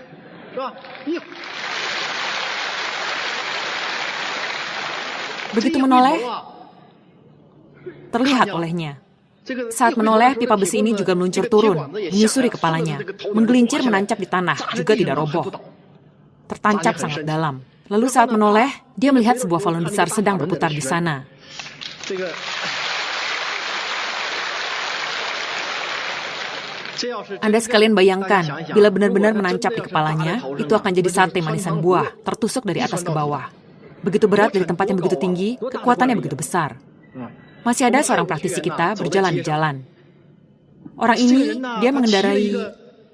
Begitu menoleh, terlihat olehnya. Saat menoleh, pipa besi ini juga meluncur turun, menyusuri kepalanya. Menggelincir menancap di tanah, juga tidak roboh. Tertancap sangat dalam. Lalu saat menoleh, dia melihat sebuah balon besar sedang berputar di sana. Anda sekalian bayangkan, bila benar-benar menancap di kepalanya, itu akan jadi sate manisan buah, tertusuk dari atas ke bawah. Begitu berat dari tempat yang begitu tinggi, kekuatannya begitu besar. Masih ada seorang praktisi kita berjalan di jalan. Orang ini, dia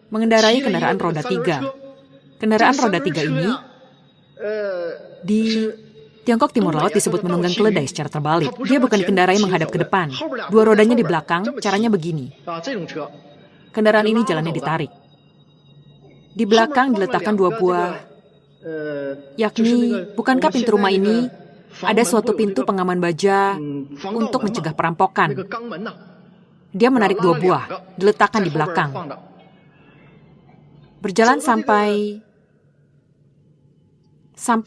mengendarai kendaraan roda 3. Kendaraan roda 3 ini, di Tiongkok Timur Laut disebut menunggang keledai secara terbalik. Dia bukan dikendarai menghadap ke depan. Dua rodanya di belakang, caranya begini. Kendaraan ini jalannya ditarik. Di belakang diletakkan 2 buah, yakni, bukankah pintu rumah ini ada suatu pintu pengaman baja untuk mencegah perampokan? Dia menarik 2 buah, diletakkan di belakang. Berjalan sampai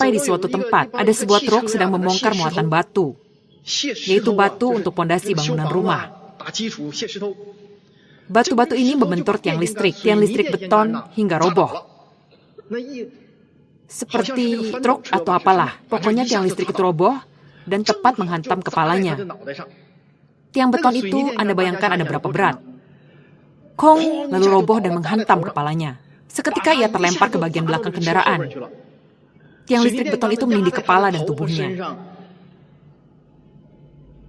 di suatu tempat, ada sebuah truk sedang membongkar muatan batu, yaitu batu untuk pondasi bangunan rumah. Batu-batu ini membentur tiang listrik beton hingga roboh. Seperti truk atau apalah, pokoknya tiang listrik itu roboh dan tepat menghantam kepalanya. Tiang beton itu Anda bayangkan ada berapa berat. Kong, lalu roboh dan menghantam kepalanya. Seketika ia terlempar ke bagian belakang kendaraan. Tiang listrik beton itu menindih kepala dan tubuhnya.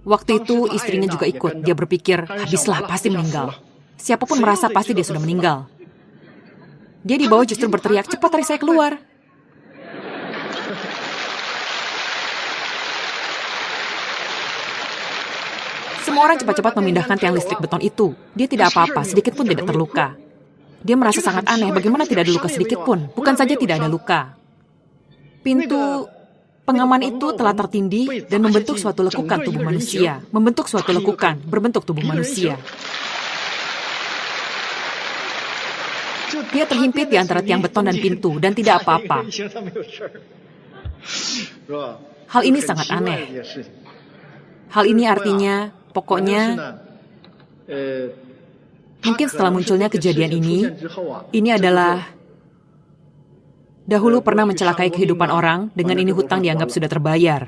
Waktu itu istrinya juga ikut. Dia berpikir, habislah, pasti meninggal. Siapapun merasa pasti dia sudah meninggal. Dia di bawah justru berteriak, cepat tarik saya keluar. Semua orang cepat-cepat memindahkan tiang listrik beton itu. Dia tidak apa-apa, sedikit pun tidak terluka. Dia merasa sangat aneh, bagaimana tidak ada luka sedikit pun. Bukan saja tidak ada luka. Pintu pengaman itu telah tertindih dan membentuk suatu lekukan tubuh manusia. Membentuk suatu lekukan, berbentuk tubuh manusia. Dia terhimpit di antara tiang beton dan pintu, dan tidak apa-apa. Hal ini sangat aneh. Hal ini artinya, pokoknya, mungkin setelah munculnya kejadian ini adalah dahulu pernah mencelakai kehidupan orang, dengan ini hutang dianggap sudah terbayar.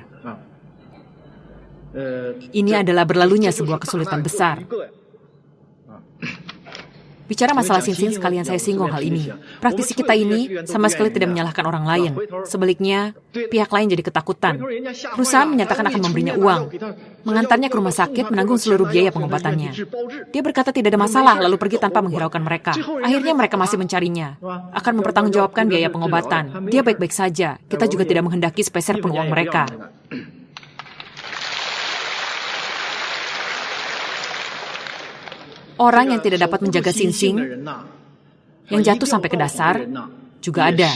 Ini adalah berlalunya sebuah kesulitan besar. Bicara masalah Sin-Sin, sekalian saya singgung hal ini. Praktisi kita ini sama sekali tidak menyalahkan orang lain. Sebaliknya, pihak lain jadi ketakutan. Perusahaan menyatakan akan memberinya uang, mengantarnya ke rumah sakit, menanggung seluruh biaya pengobatannya. Dia berkata tidak ada masalah, lalu pergi tanpa menghiraukan mereka. Akhirnya mereka masih mencarinya, akan mempertanggungjawabkan biaya pengobatan. Dia baik-baik saja, kita juga tidak menghendaki sepeser pun uang mereka. Orang yang tidak dapat menjaga Sin-Sin, yang jatuh sampai ke dasar, juga ada.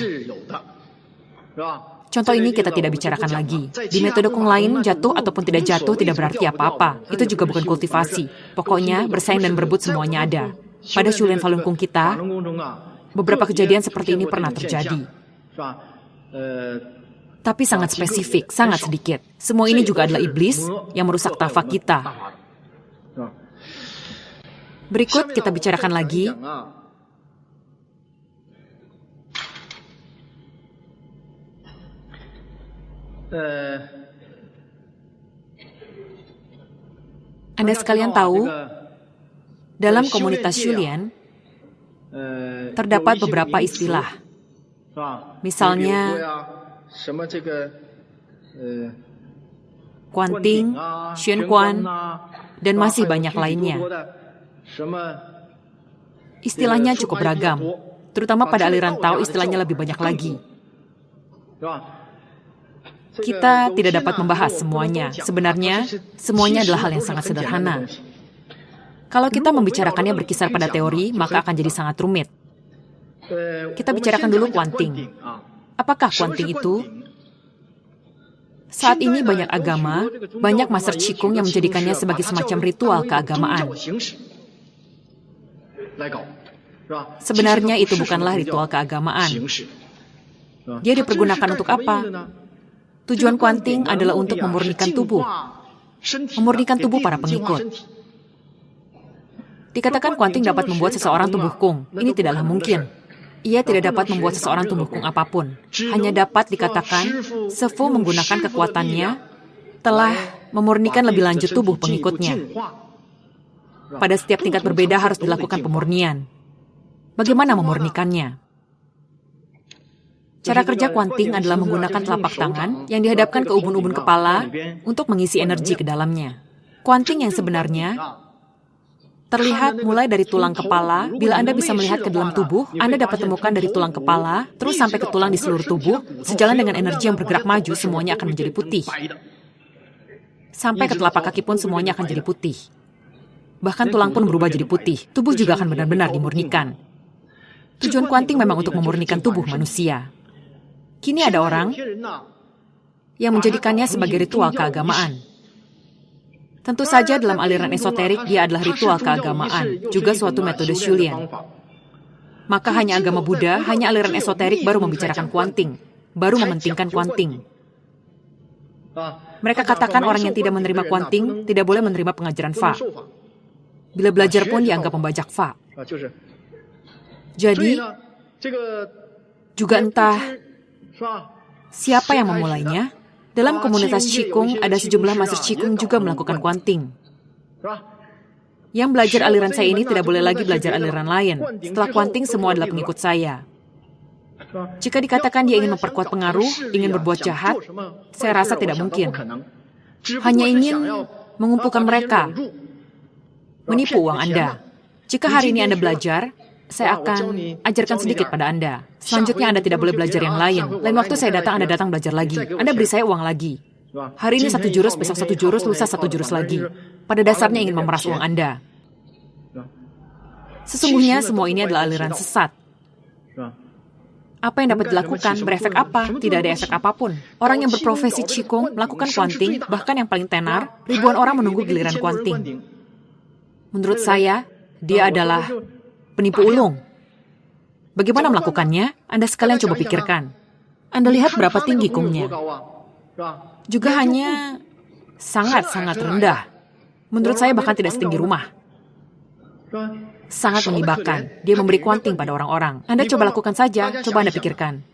Contoh ini kita tidak bicarakan lagi. Di metode kung lain, jatuh ataupun tidak jatuh tidak berarti apa-apa. Itu juga bukan kultivasi. Pokoknya, bersaing dan berebut semuanya ada. Pada Shulin Falun Kung kita, beberapa kejadian seperti ini pernah terjadi. Tapi sangat spesifik, sangat sedikit. Semua ini juga adalah iblis yang merusak tafa kita. Berikut kita bicarakan lagi. Anda sekalian tahu, dalam komunitas Shulian, terdapat beberapa istilah. Misalnya, Kuanting, Xuanquan, dan masih banyak lainnya. Istilahnya cukup beragam, terutama pada aliran Tao istilahnya lebih banyak lagi. Kita tidak dapat membahas semuanya. Sebenarnya, semuanya adalah hal yang sangat sederhana. Kalau kita membicarakannya berkisar pada teori, maka akan jadi sangat rumit. Kita bicarakan dulu Kuanting. Apakah Kuanting itu? Saat ini banyak agama, banyak master Qigong yang menjadikannya sebagai semacam ritual keagamaan. Sebenarnya itu bukanlah ritual keagamaan. Dia dipergunakan untuk apa? Tujuan Kuanting adalah untuk memurnikan tubuh. Memurnikan tubuh para pengikut. Dikatakan Kuanting dapat membuat seseorang tumbuh kung. Ini tidaklah mungkin. Ia tidak dapat membuat seseorang tumbuh kung apapun. Hanya dapat dikatakan, Sefu menggunakan kekuatannya telah memurnikan lebih lanjut tubuh pengikutnya. Pada setiap tingkat berbeda harus dilakukan pemurnian. Bagaimana memurnikannya? Cara kerja Kuanting adalah menggunakan telapak tangan yang dihadapkan ke ubun-ubun kepala untuk mengisi energi ke dalamnya. Kuanting yang sebenarnya terlihat mulai dari tulang kepala. Bila Anda bisa melihat ke dalam tubuh, Anda dapat temukan dari tulang kepala, terus sampai ke tulang di seluruh tubuh. Sejalan dengan energi yang bergerak maju, semuanya akan menjadi putih. Sampai ke telapak kaki pun semuanya akan jadi putih. Bahkan tulang pun berubah jadi putih. Tubuh juga akan benar-benar dimurnikan. Tujuan kuanting memang untuk memurnikan tubuh manusia. Kini ada orang yang menjadikannya sebagai ritual keagamaan. Tentu saja dalam aliran esoterik dia adalah ritual keagamaan, juga suatu metode Shulian. Maka hanya agama Buddha, hanya aliran esoterik baru membicarakan kuanting, baru mementingkan kuanting. Mereka katakan orang yang tidak menerima kuanting tidak boleh menerima pengajaran Fa. Bila belajar pun dianggap membajak Fa. Jadi, juga entah siapa yang memulainya. Dalam komunitas Qigong, ada sejumlah master Qigong juga melakukan kuanting. Yang belajar aliran saya ini tidak boleh lagi belajar aliran lain. Setelah kuanting, semua adalah pengikut saya. Jika dikatakan dia ingin memperkuat pengaruh, ingin berbuat jahat, saya rasa tidak mungkin. Hanya ingin mengumpulkan mereka, menipu uang Anda. Jika hari ini Anda belajar, saya akan ajarkan sedikit pada Anda. Selanjutnya Anda tidak boleh belajar yang lain. Lain waktu saya datang, Anda datang belajar lagi. Anda beri saya uang lagi. Hari ini 1 jurus, besok 1 jurus, lusa 1 jurus lagi. Pada dasarnya ingin memeras uang Anda. Sesungguhnya semua ini adalah aliran sesat. Apa yang dapat dilakukan? Berefek apa? Tidak ada efek apapun. Orang yang berprofesi Qigong melakukan kuanting, bahkan yang paling tenar, ribuan orang menunggu giliran kuanting. Menurut saya, dia adalah penipu ulung. Bagaimana melakukannya? Anda sekalian coba pikirkan. Anda lihat berapa tinggi kungnya. Juga hanya sangat-sangat rendah. Menurut saya bahkan tidak setinggi rumah. Sangat mengibakan. Dia memberi kuanting pada orang-orang. Anda coba lakukan saja, coba Anda pikirkan.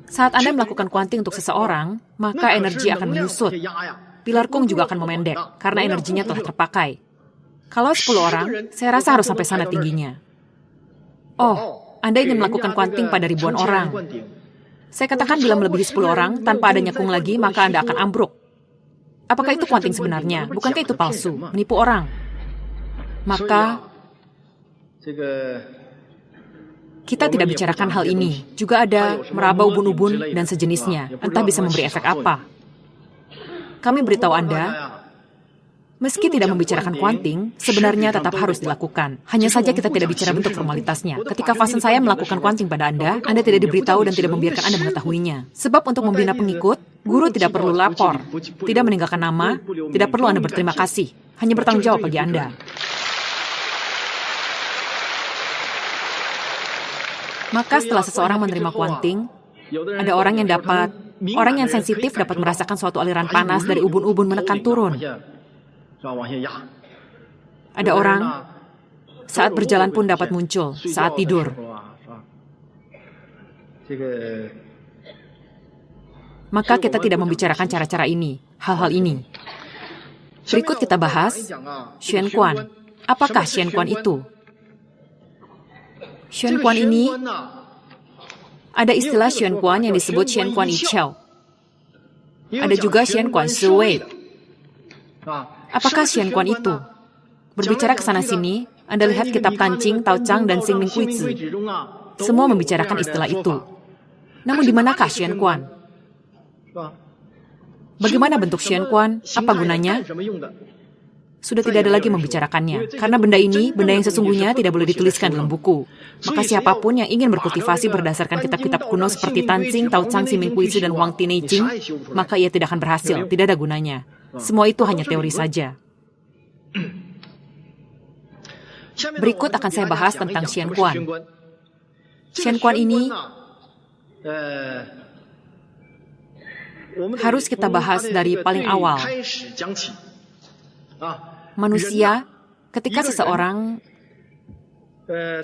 Saat Anda melakukan kuanting untuk seseorang, maka energi akan menyusut. Pilar kung juga akan memendek, karena energinya telah terpakai. Kalau 10 orang, saya rasa harus sampai sana tingginya. Oh, Anda ingin melakukan kuanting pada ribuan orang. Saya katakan bila melebihi 10 orang, tanpa adanya kung lagi, maka Anda akan ambruk. Apakah itu kuanting sebenarnya? Bukankah itu palsu? Menipu orang? Maka, kita tidak bicarakan hal ini. Juga ada meraba ubun-ubun dan sejenisnya. Entah bisa memberi efek apa. Kami beritahu Anda, meski tidak membicarakan kuanting, sebenarnya tetap harus dilakukan. Hanya saja kita tidak bicara bentuk formalitasnya. Ketika Fasen saya melakukan kuanting pada Anda tidak diberitahu dan tidak membiarkan Anda mengetahuinya. Sebab untuk membina pengikut, guru tidak perlu lapor, tidak meninggalkan nama, tidak perlu Anda berterima kasih. Hanya bertanggung jawab bagi Anda. Maka setelah seseorang menerima kuanting, ada orang yang sensitif dapat merasakan suatu aliran panas dari ubun-ubun menekan turun. Ada orang saat berjalan pun dapat muncul saat tidur. Maka kita tidak membicarakan cara-cara ini, hal-hal ini. Berikut kita bahas Xuan Quan. Apakah Xuan Quan itu? Xuan Quan ini ada istilah Xuan Quan yang disebut Xuan Quan Yiqiao. Ada juga Xuan Quan Shui. Apakah Xuan Quan itu? Berbicara ke sana-sini, Anda lihat kitab Tancing, Taochang, dan Xingming Kuizi. Semua membicarakan istilah itu. Namun di manakah Xuan Quan? Bagaimana bentuk Xuan Quan? Apa gunanya? Sudah tidak ada lagi membicarakannya. Karena benda ini, benda yang sesungguhnya tidak boleh dituliskan dalam buku. Maka siapapun yang ingin berkultivasi berdasarkan kitab-kitab kuno seperti Tancing, Taochang, Xingming Kuizi, dan Huang Ti Neijing, maka ia tidak akan berhasil, tidak ada gunanya. Semua itu hanya teori saja. Berikut akan saya bahas tentang Xuan Quan. Xuan Quan ini harus kita bahas dari paling awal. Manusia, ketika seseorang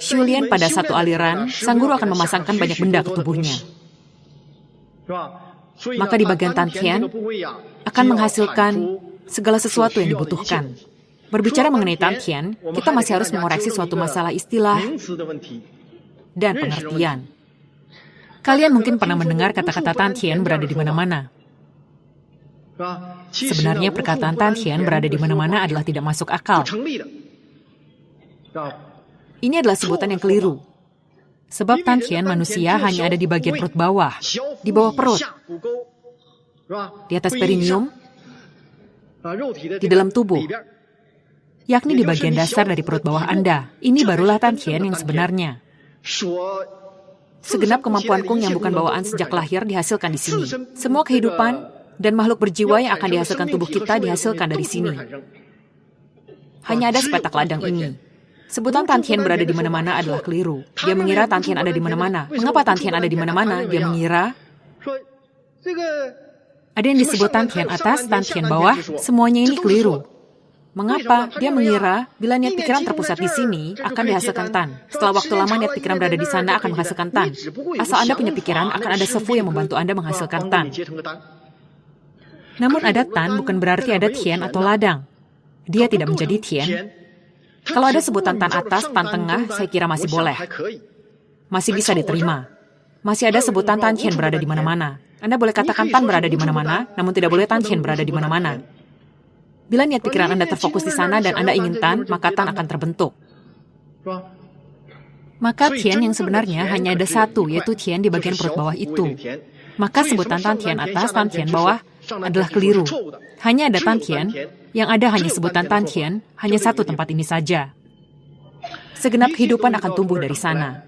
Shulian pada satu aliran, sang guru akan memasangkan banyak benda ke tubuhnya. Maka di bagian Tantian akan menghasilkan segala sesuatu yang dibutuhkan. Berbicara mengenai Tantian, kita masih harus mengoreksi suatu masalah istilah dan pengertian. Kalian mungkin pernah mendengar kata-kata Tantian berada di mana-mana. Sebenarnya perkataan Tan Tian berada di mana-mana adalah tidak masuk akal. Ini adalah sebutan yang keliru. Sebab Tan Tian manusia hanya ada di bagian perut bawah, di bawah perut, di atas perineum, di dalam tubuh, yakni di bagian dasar dari perut bawah Anda. Ini barulah Tan Tian yang sebenarnya. Segenap kemampuan Kung yang bukan bawaan sejak lahir dihasilkan di sini. Semua kehidupan dan makhluk berjiwa yang akan dihasilkan tubuh kita dihasilkan dari sini. Hanya ada sepetak ladang ini. Sebutan Tan Tian berada di mana-mana adalah keliru. Dia mengira Tan Tian ada di mana-mana. Mengapa Tan Tian ada di mana-mana? Dia mengira ada yang disebut Tan Tian atas, Tan Tian bawah, semuanya ini keliru. Mengapa? Dia mengira bila niat pikiran terpusat di sini akan dihasilkan Tan. Setelah waktu lama niat pikiran berada di sana akan menghasilkan Tan. Asal Anda punya pikiran, akan ada sefu yang membantu Anda menghasilkan Tan. Namun ada Tan bukan berarti ada Tian atau ladang. Dia tidak menjadi Tian. Kalau ada sebutan Tan atas, Tan tengah, saya kira masih boleh. Masih bisa diterima. Masih ada sebutan Tan Tian berada di mana-mana. Anda boleh katakan Tan berada di mana-mana, namun tidak boleh Tan Tian berada di mana-mana. Bila niat pikiran Anda terfokus di sana dan Anda ingin Tan, maka Tan akan terbentuk. Maka Tian yang sebenarnya hanya ada satu, yaitu Tian di bagian perut bawah itu. Maka sebutan Tan Tian atas, Tan Tian bawah adalah keliru. Hanya ada Tan Tian, yang ada hanya sebutan Tan Tian, hanya satu tempat ini saja. Segenap kehidupan akan tumbuh dari sana.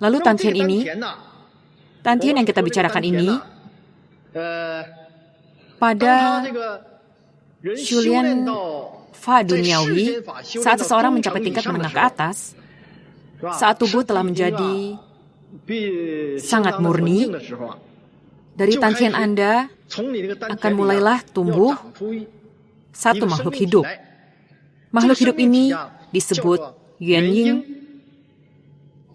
Lalu Tan Tian ini, Tan Tian yang kita bicarakan ini, pada Shulian Fa duniawi, saat seseorang mencapai tingkat menengah ke atas, saat tubuh telah menjadi sangat murni, dari Tan Tian Anda akan mulailah tumbuh satu makhluk hidup. Makhluk hidup ini disebut Yuan Ying.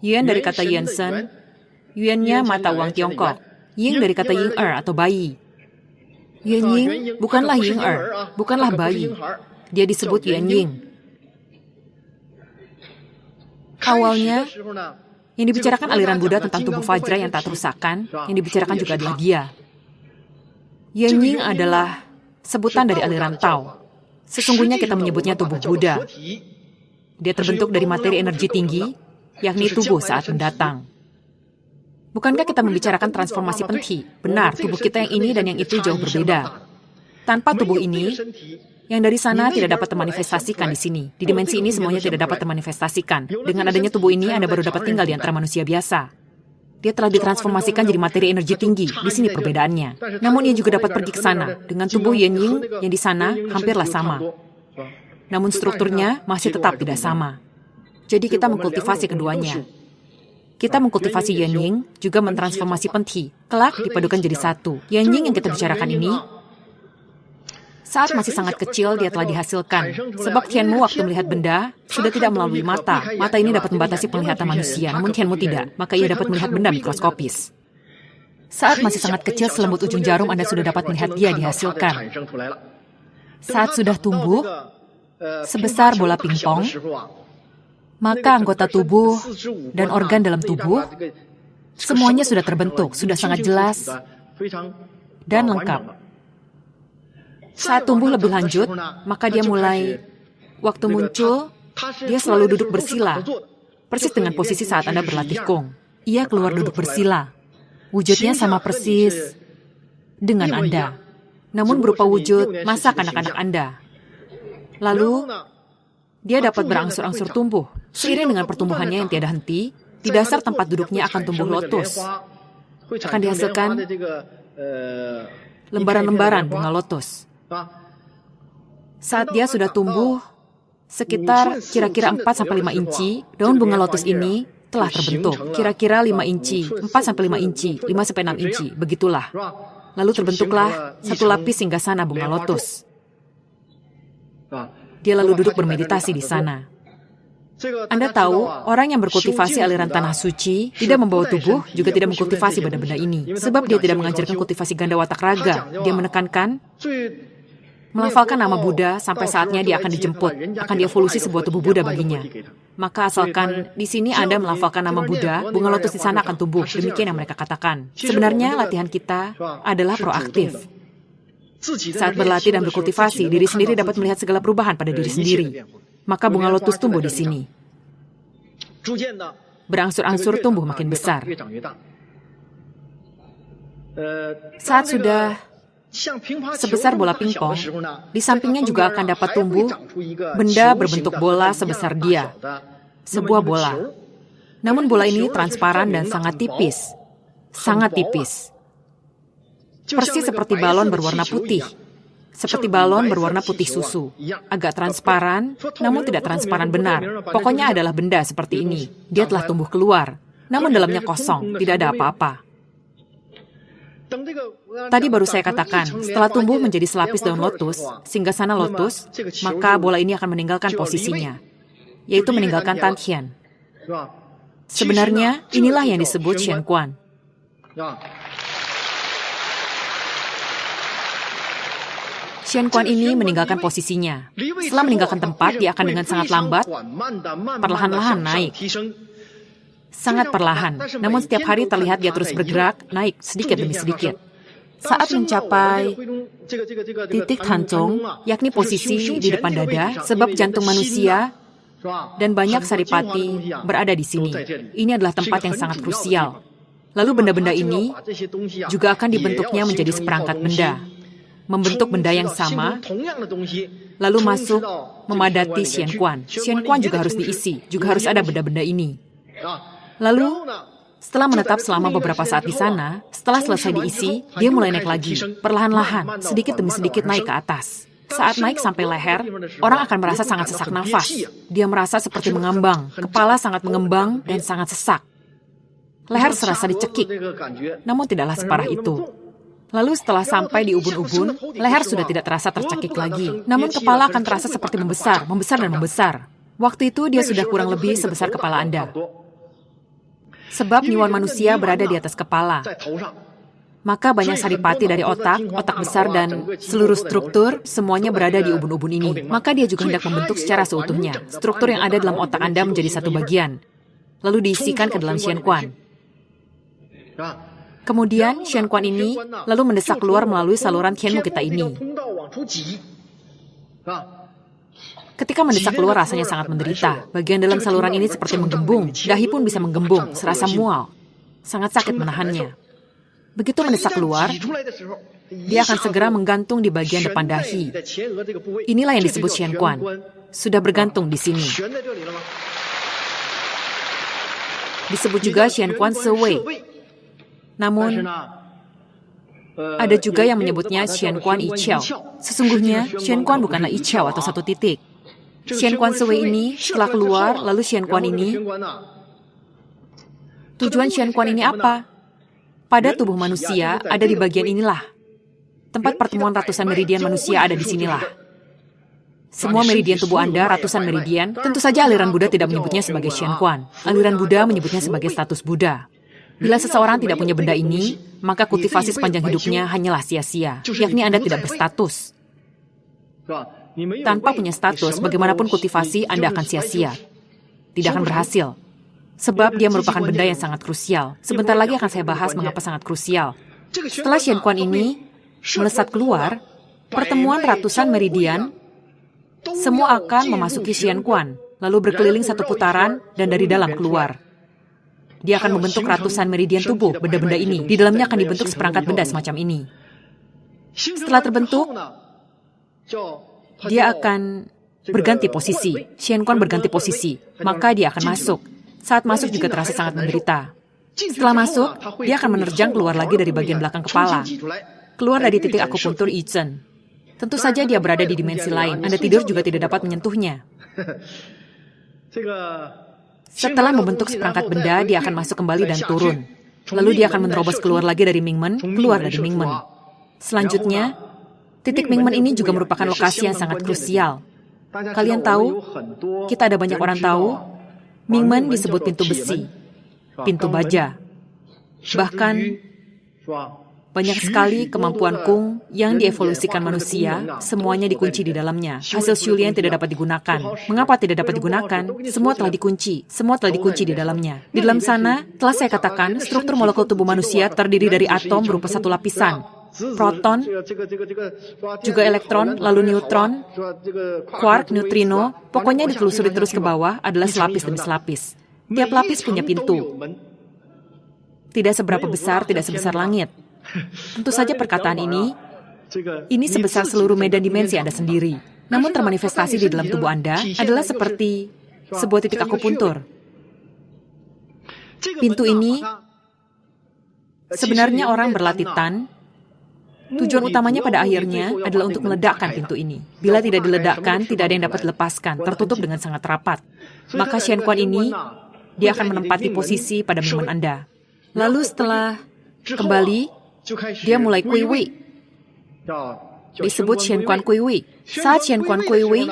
Yuan dari kata Yuansen, Yuannya mata uang Tiongkok. Ying dari kata Ying atau bayi. Yuan Ying bukanlah Ying bukanlah bayi. Dia disebut Yuan Ying. Awalnya, yang dibicarakan aliran Buddha tentang tubuh Vajra yang tak terusakan, yang dibicarakan juga adalah dia. Yuan Ying adalah sebutan dari aliran Tao. Sesungguhnya kita menyebutnya tubuh Buddha. Dia terbentuk dari materi energi tinggi, yakni tubuh saat mendatang. Bukankah kita membicarakan transformasi penti? Benar, tubuh kita yang ini dan yang itu jauh berbeda. Tanpa tubuh ini, yang dari sana tidak dapat termanifestasikan di sini. Di dimensi ini semuanya tidak dapat termanifestasikan. Dengan adanya tubuh ini, Anda baru dapat tinggal di antara manusia biasa. Dia telah ditransformasikan jadi materi energi tinggi. Di sini perbedaannya. Namun ia juga dapat pergi ke sana. Dengan tubuh Yuan Ying yang di sana hampirlah sama. Namun strukturnya masih tetap tidak sama. Jadi kita mengkultivasi keduanya. Kita mengkultivasi Yuan Ying, juga mentransformasi penti. Kelak dipadukan jadi satu. Yuan Ying yang kita bicarakan ini, saat masih sangat kecil dia telah dihasilkan. Sebab Tianmu waktu melihat benda, sudah tidak melalui mata. Mata ini dapat membatasi penglihatan manusia, namun Tianmu tidak. Maka ia dapat melihat benda mikroskopis. Saat masih sangat kecil selembut ujung jarum Anda sudah dapat melihat dia dihasilkan. Saat sudah tumbuh, sebesar bola pingpong, maka anggota tubuh dan organ dalam tubuh, semuanya sudah terbentuk, sudah sangat jelas dan lengkap. Saat tumbuh lebih lanjut, maka dia mulai, waktu muncul, dia selalu duduk bersila, persis dengan posisi saat Anda berlatih Kung. Ia keluar duduk bersila. Wujudnya sama persis dengan Anda, namun berupa wujud masa kanak-kanak Anda. Lalu, dia dapat berangsur-angsur tumbuh. Seiring dengan pertumbuhannya yang tiada henti, di dasar tempat duduknya akan tumbuh lotus. Akan dihasilkan lembaran-lembaran bunga lotus. Saat dia sudah tumbuh, sekitar kira-kira 4-5 inci, daun bunga lotus ini telah terbentuk. Kira-kira 5 inci, 4-5 inci, 5-6 inci, begitulah. Lalu terbentuklah satu lapis hingga sana bunga lotus. Dia lalu duduk bermeditasi di sana. Anda tahu, orang yang berkultivasi aliran tanah suci tidak membawa tubuh, juga tidak mengkultivasi benda-benda ini. Sebab dia tidak mengajarkan kultivasi ganda watak raga. Dia menekankan, melafalkan nama Buddha sampai saatnya dia akan dijemput, akan dievolusi sebuah tubuh Buddha baginya. Maka asalkan di sini Anda melafalkan nama Buddha, bunga lotus di sana akan tumbuh. Demikian yang mereka katakan. Sebenarnya latihan kita adalah proaktif. Saat berlatih dan berkultivasi, diri sendiri dapat melihat segala perubahan pada diri sendiri. Maka bunga lotus tumbuh di sini. Berangsur-angsur tumbuh makin besar. Saat sudah sebesar bola pingpong, di sampingnya juga akan dapat tumbuh benda berbentuk bola sebesar dia. Sebuah bola. Namun bola ini transparan dan sangat tipis. Sangat tipis. Persis seperti balon berwarna putih. Seperti balon berwarna putih susu. Agak transparan, namun tidak transparan benar. Pokoknya adalah benda seperti ini. Dia telah tumbuh keluar. Namun dalamnya kosong, tidak ada apa-apa. Tadi baru saya katakan, setelah tumbuh menjadi selapis daun lotus, singgasana lotus, maka bola ini akan meninggalkan posisinya, yaitu meninggalkan Tantian. Sebenarnya, inilah yang disebut Xianquan. Xianquan ini meninggalkan posisinya. Setelah meninggalkan tempat, dia akan dengan sangat lambat, perlahan-lahan naik. Sangat perlahan, namun setiap hari terlihat dia terus bergerak, naik sedikit demi sedikit. Saat mencapai titik tancong, yakni posisi di depan dada, sebab jantung manusia dan banyak saripati berada di sini. Ini adalah tempat yang sangat krusial. Lalu benda-benda ini juga akan dibentuknya menjadi seperangkat benda. Membentuk benda yang sama, lalu masuk memadati Xianquan. Xianquan juga harus diisi, juga harus ada benda-benda ini. Lalu, setelah menetap selama beberapa saat di sana, setelah selesai diisi, dia mulai naik lagi, perlahan-lahan, sedikit demi sedikit naik ke atas. Saat naik sampai leher, orang akan merasa sangat sesak nafas. Dia merasa seperti mengambang, kepala sangat mengembang dan sangat sesak. Leher serasa dicekik, namun tidaklah separah itu. Lalu setelah sampai di ubun-ubun, leher sudah tidak terasa tercekik lagi. Namun kepala akan terasa seperti membesar, membesar dan membesar. Waktu itu dia sudah kurang lebih sebesar kepala Anda. Sebab niwan manusia berada di atas kepala. Maka banyak saripati dari otak, otak besar dan seluruh struktur, semuanya berada di ubun-ubun ini. Maka dia juga hendak membentuk secara seutuhnya. Struktur yang ada dalam otak Anda menjadi satu bagian. Lalu diisikan ke dalam Xianquan. Kemudian, Xianquan ini lalu mendesak keluar melalui saluran Tianmu kita ini. Ketika mendesak keluar rasanya sangat menderita. Bagian dalam saluran ini seperti menggembung. Dahi pun bisa menggembung, serasa mual. Sangat sakit menahannya. Begitu mendesak keluar, dia akan segera menggantung di bagian depan dahi. Inilah yang disebut Xianquan. Sudah bergantung di sini. Disebut juga Xianquan Sewei. Namun, ada juga yang menyebutnya Xianquan Yiqiao. Sesungguhnya, Xianquan bukanlah Yiqiao atau satu titik. Xianquan Sewei ini setelah keluar, lalu Xianquan ini. Tujuan Xianquan ini apa? Pada tubuh manusia, ada di bagian inilah. Tempat pertemuan ratusan meridian manusia ada di sinilah. Semua meridian tubuh Anda, ratusan meridian, tentu saja aliran Buddha tidak menyebutnya sebagai Xianquan. Aliran Buddha menyebutnya sebagai status Buddha. Bila seseorang tidak punya benda ini, maka kultivasi sepanjang hidupnya hanyalah sia-sia, yakni Anda tidak berstatus. Tanpa punya status, bagaimanapun kultivasi, Anda akan sia-sia. Tidak akan berhasil. Sebab dia merupakan benda yang sangat krusial. Sebentar lagi akan saya bahas mengapa sangat krusial. Setelah Xianquan ini melesat keluar, pertemuan ratusan meridian, semua akan memasuki Xianquan, lalu berkeliling satu putaran dan dari dalam keluar. Dia akan membentuk ratusan meridian tubuh, benda-benda ini. Di dalamnya akan dibentuk seperangkat benda semacam ini. Setelah terbentuk, dia akan berganti posisi. Xianquan berganti posisi, maka dia akan masuk. Saat masuk juga terasa sangat menderita. Setelah masuk, dia akan menerjang keluar lagi dari bagian belakang kepala. Keluar dari titik akupuntur Yizhen. Tentu saja dia berada di dimensi lain. Anda tidur juga tidak dapat menyentuhnya. Setelah membentuk seperangkat benda, dia akan masuk kembali dan turun. Lalu dia akan menerobos keluar lagi dari Mingmen, keluar dari Mingmen. Selanjutnya, titik Mingmen ini juga merupakan lokasi yang sangat krusial. Kalian tahu, kita ada banyak orang tahu, Mingmen disebut pintu besi, pintu baja. Bahkan, banyak sekali kemampuan Kung yang dievolusikan manusia, semuanya dikunci di dalamnya. Hasil Shulian tidak dapat digunakan. Mengapa tidak dapat digunakan? Semua telah dikunci. Semua telah dikunci di dalamnya. Di dalam sana, telah saya katakan, struktur molekul tubuh manusia terdiri dari atom berupa satu lapisan. proton, juga elektron, lalu neutron, quark, neutrino, pokoknya ditelusuri terus ke bawah adalah selapis demi selapis. Tiap lapis punya pintu. Tidak seberapa besar, tidak sebesar langit. Tentu saja perkataan ini sebesar seluruh medan dimensi Anda sendiri. Namun termanifestasi di dalam tubuh Anda adalah seperti sebuah titik akupuntur. Pintu ini sebenarnya orang berlatih tan. Tujuan utamanya pada akhirnya adalah untuk meledakkan pintu ini. Bila tidak diledakkan, tidak ada yang dapat dilepaskan, tertutup dengan sangat rapat. Maka Shen Quan ini, dia akan menempati posisi pada mingmen Anda. Lalu setelah kembali, dia mulai Kui Wei. Disebut Shen Quan Kui Wei. Saat Shen Quan Kui Wei,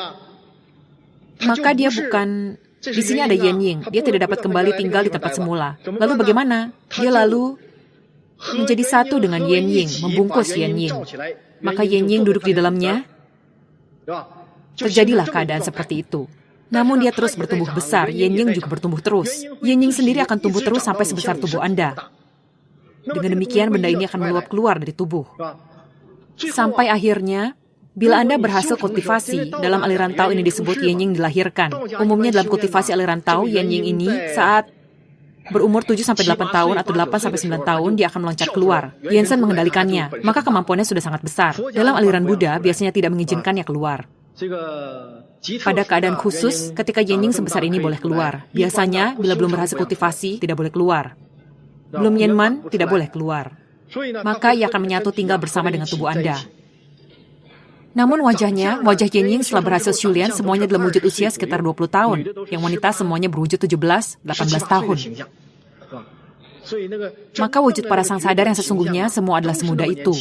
maka dia bukan... Di sini ada Yen Ying. Dia tidak dapat kembali tinggal di tempat semula. Lalu bagaimana? Dia lalu menjadi satu dengan Yen Ying, membungkus Yen Ying. Maka Yen Ying duduk di dalamnya. Terjadilah keadaan seperti itu. Namun dia terus bertumbuh besar, Yen Ying juga bertumbuh terus. Yen Ying sendiri akan tumbuh terus sampai sebesar tubuh Anda. Dengan demikian, benda ini akan meluap keluar dari tubuh. Sampai akhirnya, bila Anda berhasil kultivasi, dalam aliran Tao ini disebut Yen Ying dilahirkan. Umumnya dalam kultivasi aliran Tao, Yen Ying ini saat berumur 7-8 tahun atau 8-9 tahun, dia akan meloncat keluar. Yensen mengendalikannya, maka kemampuannya sudah sangat besar. Dalam aliran Buddha, biasanya tidak mengizinkannya keluar. Pada keadaan khusus, ketika Yen Ying sebesar ini boleh keluar. Biasanya, bila belum berhasil kultivasi, tidak boleh keluar. Belum Yenman, tidak boleh keluar. Maka ia akan menyatu tinggal bersama dengan tubuh Anda. Namun wajah Yen Ying setelah berhasil Shulian, semuanya dalam wujud usia sekitar 20 tahun. Yang wanita semuanya berwujud 17-18 tahun. Maka wujud para sang sadar yang sesungguhnya semua adalah semudah itu.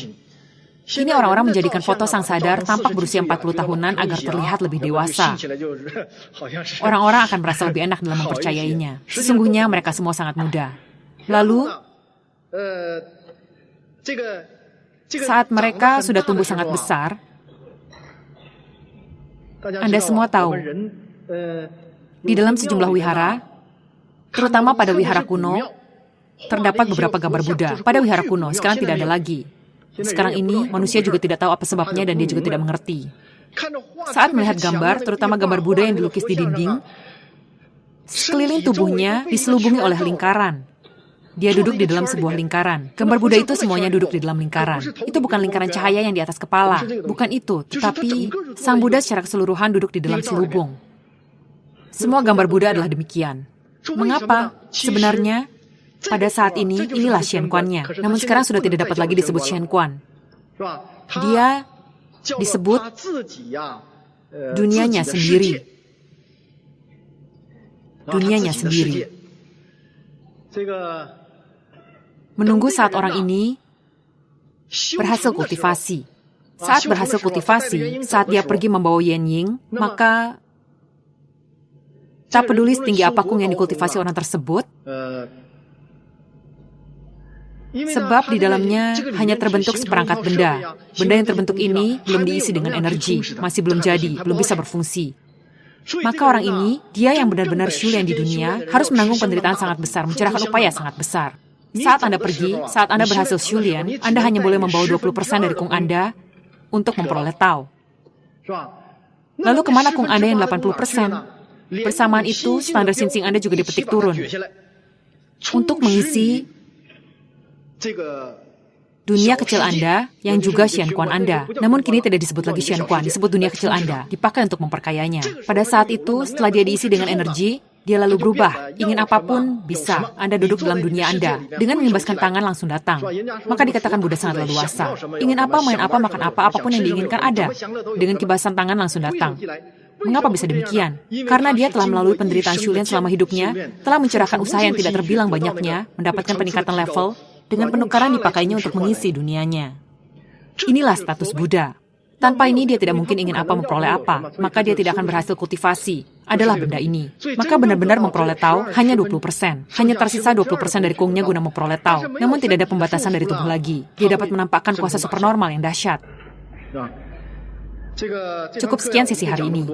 Kini orang-orang menjadikan foto sang sadar tampak berusia 40 tahunan agar terlihat lebih dewasa. Orang-orang akan merasa lebih enak dalam mempercayainya. Sesungguhnya mereka semua sangat muda. Lalu, saat mereka sudah tumbuh sangat besar, Anda semua tahu, di dalam sejumlah wihara, terutama pada wihara kuno, terdapat beberapa gambar Buddha. Pada wihara kuno, sekarang tidak ada lagi. Sekarang ini, manusia juga tidak tahu apa sebabnya dan dia juga tidak mengerti. Saat melihat gambar, terutama gambar Buddha yang dilukis di dinding, sekeliling tubuhnya diselubungi oleh lingkaran. Dia duduk di dalam sebuah lingkaran. Gambar Buddha itu semuanya duduk di dalam lingkaran. Itu bukan lingkaran cahaya yang di atas kepala. Bukan itu, tetapi Sang Buddha secara keseluruhan duduk di dalam selubung. Semua gambar Buddha adalah demikian. Mengapa? Sebenarnya, pada saat ini, inilah Shen Quan-nya. Namun sekarang sudah tidak dapat lagi disebut Shen Quan. Dia disebut dunianya sendiri. Dunianya sendiri. Menunggu saat orang ini berhasil kultivasi. Saat berhasil kultivasi, saat dia pergi membawa Yen Ying, maka tak peduli setinggi apa kung yang dikultivasi orang tersebut, sebab di dalamnya hanya terbentuk seperangkat benda. Benda yang terbentuk ini belum diisi dengan energi, masih belum jadi, belum bisa berfungsi. Maka orang ini, dia yang benar-benar Shulian di dunia, harus menanggung penderitaan sangat besar, mencurahkan upaya sangat besar. Saat Anda pergi, saat Anda berhasil Shulian, Anda hanya boleh membawa 20% dari kung Anda untuk memperoleh Tao. Lalu kemana kung Anda yang 80%? Bersamaan itu, standar Xinsing Anda juga dipetik turun. Untuk mengisi dunia kecil Anda yang juga Shen Quan Anda. Namun kini tidak disebut lagi Shen Quan, disebut dunia kecil Anda, dipakai untuk memperkayanya. Pada saat itu, setelah dia diisi dengan energi, dia lalu berubah. Ingin apapun, bisa. Anda duduk dalam dunia Anda. Dengan mengibaskan tangan langsung datang. Maka dikatakan Buddha sangat leluasa. Ingin apa, main apa, makan apa, apapun yang diinginkan ada. Dengan kibasan tangan langsung datang. Mengapa bisa demikian? Karena dia telah melalui penderitaan Shulian selama hidupnya, telah mencurahkan usaha yang tidak terbilang banyaknya, mendapatkan peningkatan level, dengan penukaran dipakainya untuk mengisi dunianya. Inilah status Buddha. Tanpa ini dia tidak mungkin ingin apa memperoleh apa, maka dia tidak akan berhasil kultivasi. Adalah benda ini. Maka benar-benar memperoleh Tao hanya 20%. Hanya tersisa 20% dari kungnya guna memperoleh Tao. Namun tidak ada pembatasan dari tubuh lagi. Dia dapat menampakkan kuasa supernormal yang dahsyat. Cukup sekian sesi hari ini.